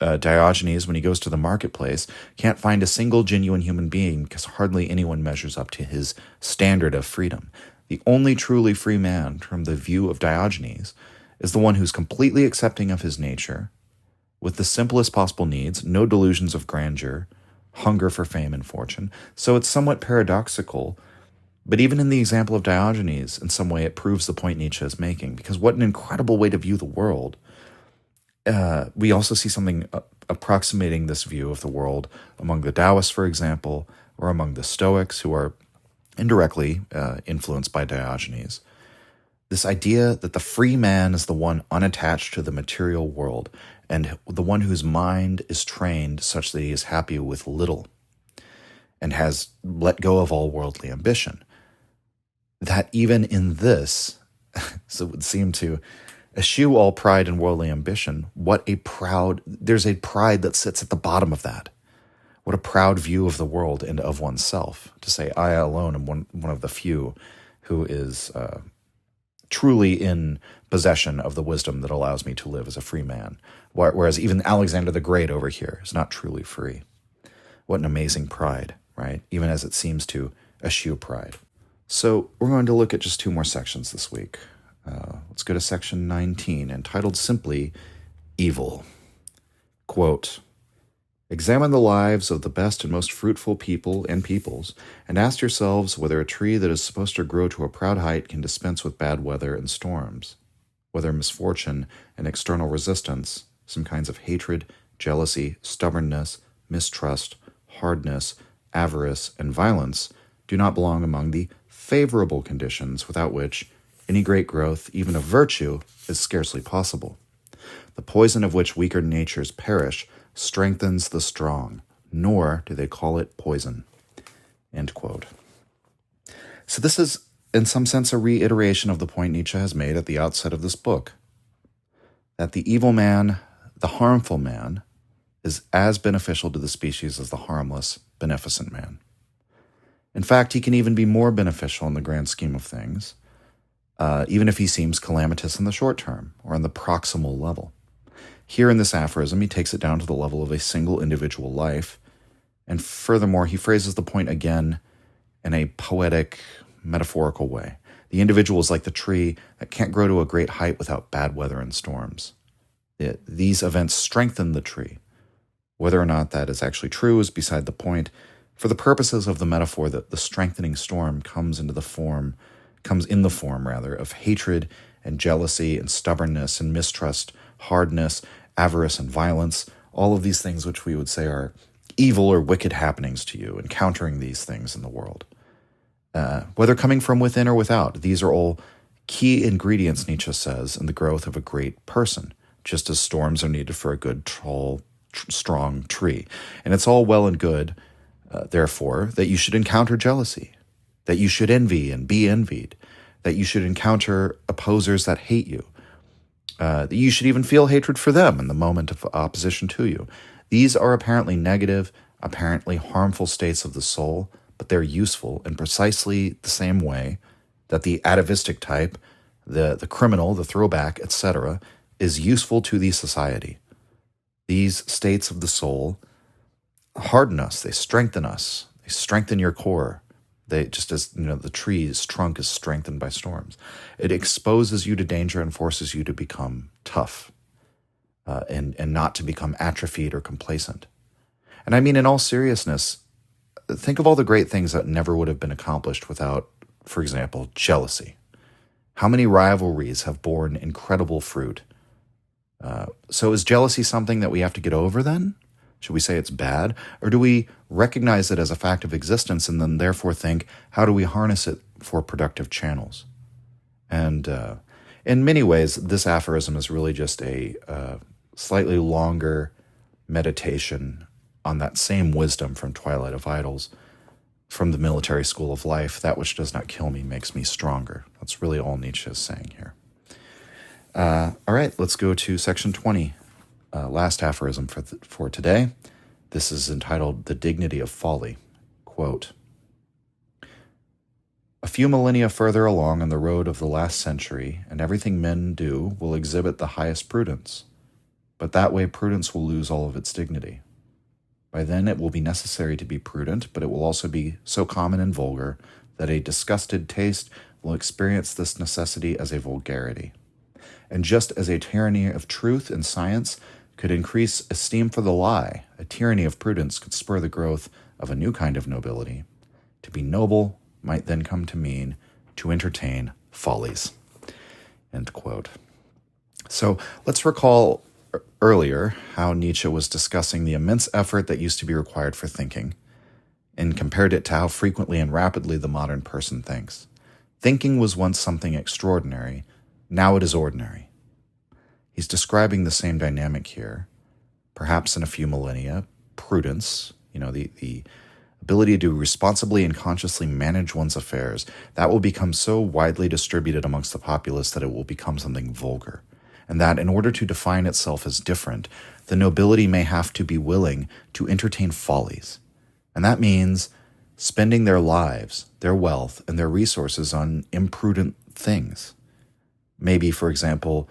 Diogenes, when he goes to the marketplace, can't find a single genuine human being because hardly anyone measures up to his standard of freedom. The only truly free man, from the view of Diogenes, is the one who's completely accepting of his nature, with the simplest possible needs, no delusions of grandeur, hunger for fame and fortune. So it's somewhat paradoxical, but even in the example of Diogenes, in some way it proves the point Nietzsche is making, because what an incredible way to view the world. We also see something approximating this view of the world among the Taoists, for example, or among the Stoics, who are indirectly influenced by Diogenes. This idea that the free man is the one unattached to the material world and the one whose mind is trained such that he is happy with little and has let go of all worldly ambition. That even in this, so it would seem to eschew all pride and worldly ambition, there's a pride that sits at the bottom of that. What a proud view of the world and of oneself, to say, I alone am one of the few who is truly in possession of the wisdom that allows me to live as a free man. Whereas even Alexander the Great over here is not truly free. What an amazing pride, right? Even as it seems to eschew pride. So we're going to look at just two more sections this week. Let's go to section 19, entitled simply, Evil. Quote, examine the lives of the best and most fruitful people and peoples, and ask yourselves whether a tree that is supposed to grow to a proud height can dispense with bad weather and storms, whether misfortune and external resistance, some kinds of hatred, jealousy, stubbornness, mistrust, hardness, avarice, and violence do not belong among the favorable conditions without which any great growth, even of virtue, is scarcely possible. The poison of which weaker natures perish strengthens the strong, nor do they call it poison. End quote. So this is, in some sense, a reiteration of the point Nietzsche has made at the outset of this book, that the evil man, the harmful man, is as beneficial to the species as the harmless, beneficent man. In fact, he can even be more beneficial in the grand scheme of things, even if he seems calamitous in the short term or on the proximal level. Here in this aphorism, he takes it down to the level of a single individual life, and furthermore, he phrases the point again in a poetic, metaphorical way. The individual is like the tree that can't grow to a great height without bad weather and storms. These events strengthen the tree. Whether or not that is actually true is beside the point. For the purposes of the metaphor, that the strengthening storm comes in the form of hatred and jealousy and stubbornness and mistrust, hardness, avarice and violence, all of these things which we would say are evil or wicked happenings to you, encountering these things in the world. Whether coming from within or without, these are all key ingredients, Nietzsche says, in the growth of a great person, just as storms are needed for a good, tall, strong tree. And it's all well and good, therefore, that you should encounter jealousy, that you should envy and be envied, that you should encounter opposers that hate you, that you should even feel hatred for them in the moment of opposition to you. These are apparently negative, apparently harmful states of the soul, but they're useful in precisely the same way that the atavistic type, the criminal, the throwback, etc., is useful to the society. These states of the soul harden us, they strengthen us, they strengthen your core. They, just as the tree's trunk is strengthened by storms. It exposes you to danger and forces you to become tough and not to become atrophied or complacent. And I mean, in all seriousness, think of all the great things that never would have been accomplished without, for example, jealousy. How many rivalries have borne incredible fruit? So is jealousy something that we have to get over then? Should we say it's bad? Or do we recognize it as a fact of existence and then therefore think, how do we harness it for productive channels? And in many ways, this aphorism is really just a slightly longer meditation on that same wisdom from Twilight of Idols, from the military school of life. That which does not kill me makes me stronger. That's really all Nietzsche is saying here. All right, let's go to section 20. Last aphorism for today. This is entitled The Dignity of Folly. Quote, a few millennia further along on the road of the last century, and everything men do will exhibit the highest prudence. But that way prudence will lose all of its dignity. By then it will be necessary to be prudent, but it will also be so common and vulgar that a disgusted taste will experience this necessity as a vulgarity. And just as a tyranny of truth and science could increase esteem for the lie, a tyranny of prudence could spur the growth of a new kind of nobility. To be noble might then come to mean to entertain follies. End quote. So let's recall earlier how Nietzsche was discussing the immense effort that used to be required for thinking, and compared it to how frequently and rapidly the modern person thinks. Thinking was once something extraordinary, now it is ordinary. He's describing the same dynamic here. Perhaps in a few millennia, prudence, the ability to responsibly and consciously manage one's affairs, that will become so widely distributed amongst the populace that it will become something vulgar. And that in order to define itself as different, the nobility may have to be willing to entertain follies. And that means spending their lives, their wealth, and their resources on imprudent things. Maybe, for example,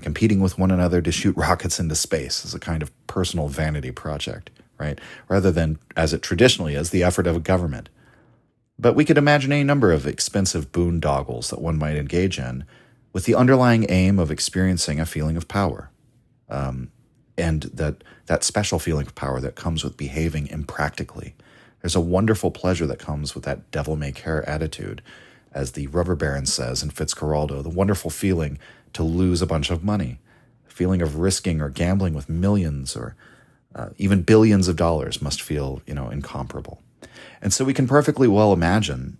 competing with one another to shoot rockets into space as a kind of personal vanity project, right? Rather than, as it traditionally is, the effort of a government. But we could imagine any number of expensive boondoggles that one might engage in with the underlying aim of experiencing a feeling of power. And that special feeling of power that comes with behaving impractically. There's a wonderful pleasure that comes with that devil-may-care attitude, as the rubber baron says in Fitzcarraldo, the wonderful feeling to lose a bunch of money, the feeling of risking or gambling with millions or even billions of dollars must feel, incomparable. And so we can perfectly well imagine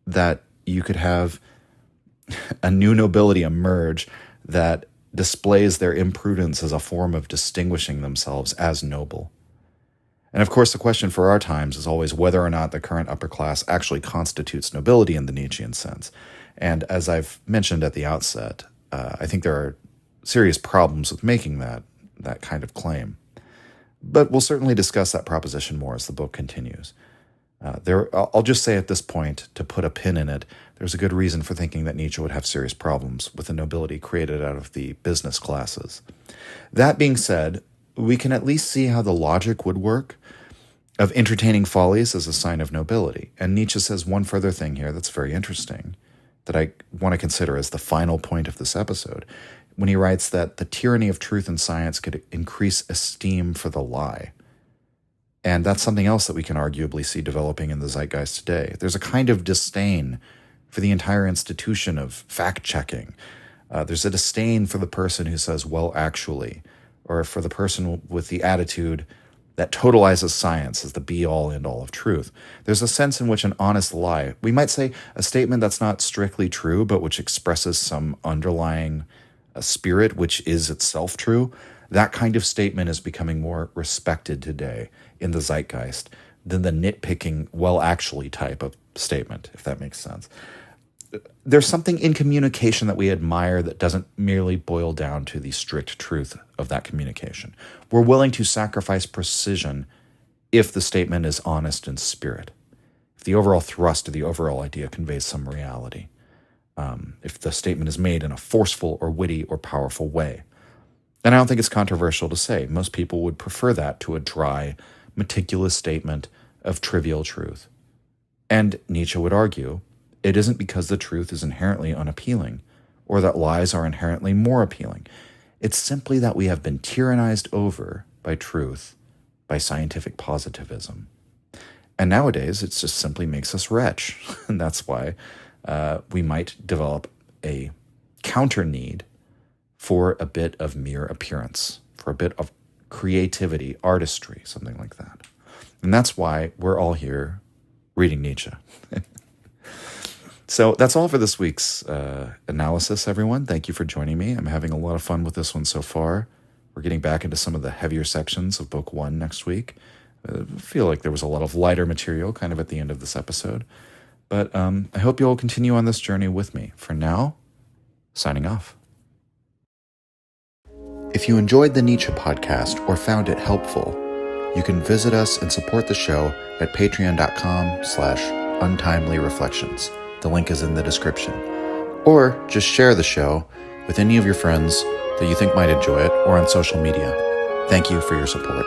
that you could have a new nobility emerge that displays their imprudence as a form of distinguishing themselves as noble. And of course, the question for our times is always whether or not the current upper class actually constitutes nobility in the Nietzschean sense. And as I've mentioned at the outset, I think there are serious problems with making that kind of claim. But we'll certainly discuss that proposition more as the book continues. I'll just say at this point, to put a pin in it, there's a good reason for thinking that Nietzsche would have serious problems with the nobility created out of the business classes. That being said, we can at least see how the logic would work of entertaining follies as a sign of nobility. And Nietzsche says one further thing here that's very interesting that I want to consider as the final point of this episode, when he writes that the tyranny of truth and science could increase esteem for the lie. And that's something else that we can arguably see developing in the zeitgeist today. There's a kind of disdain for the entire institution of fact-checking. There's a disdain for the person who says, well, actually, or for the person with the attitude that totalizes science as the be-all, end-all of truth. There's a sense in which an honest lie, we might say a statement that's not strictly true, but which expresses some underlying spirit which is itself true, that kind of statement is becoming more respected today in the zeitgeist than the nitpicking, well, actually type of statement, if that makes sense. There's something in communication that we admire that doesn't merely boil down to the strict truth of that communication. We're willing to sacrifice precision if the statement is honest in spirit, if the overall thrust of the overall idea conveys some reality, if the statement is made in a forceful or witty or powerful way. And I don't think it's controversial to say most people would prefer that to a dry, meticulous statement of trivial truth. And Nietzsche would argue, it isn't because the truth is inherently unappealing or that lies are inherently more appealing. It's simply that we have been tyrannized over by truth, by scientific positivism. And nowadays, it just simply makes us wretch. And that's why we might develop a counter need for a bit of mere appearance, for a bit of creativity, artistry, something like that. And that's why we're all here reading Nietzsche. So that's all for this week's analysis, everyone. Thank you for joining me. I'm having a lot of fun with this one so far. We're getting back into some of the heavier sections of Book 1 next week. I feel like there was a lot of lighter material kind of at the end of this episode. But I hope you'll continue on this journey with me. For now, signing off. If you enjoyed the Nietzsche podcast or found it helpful, you can visit us and support the show at patreon.com/untimely-reflections. The link is in the description. Or just share the show with any of your friends that you think might enjoy it or on social media. Thank you for your support.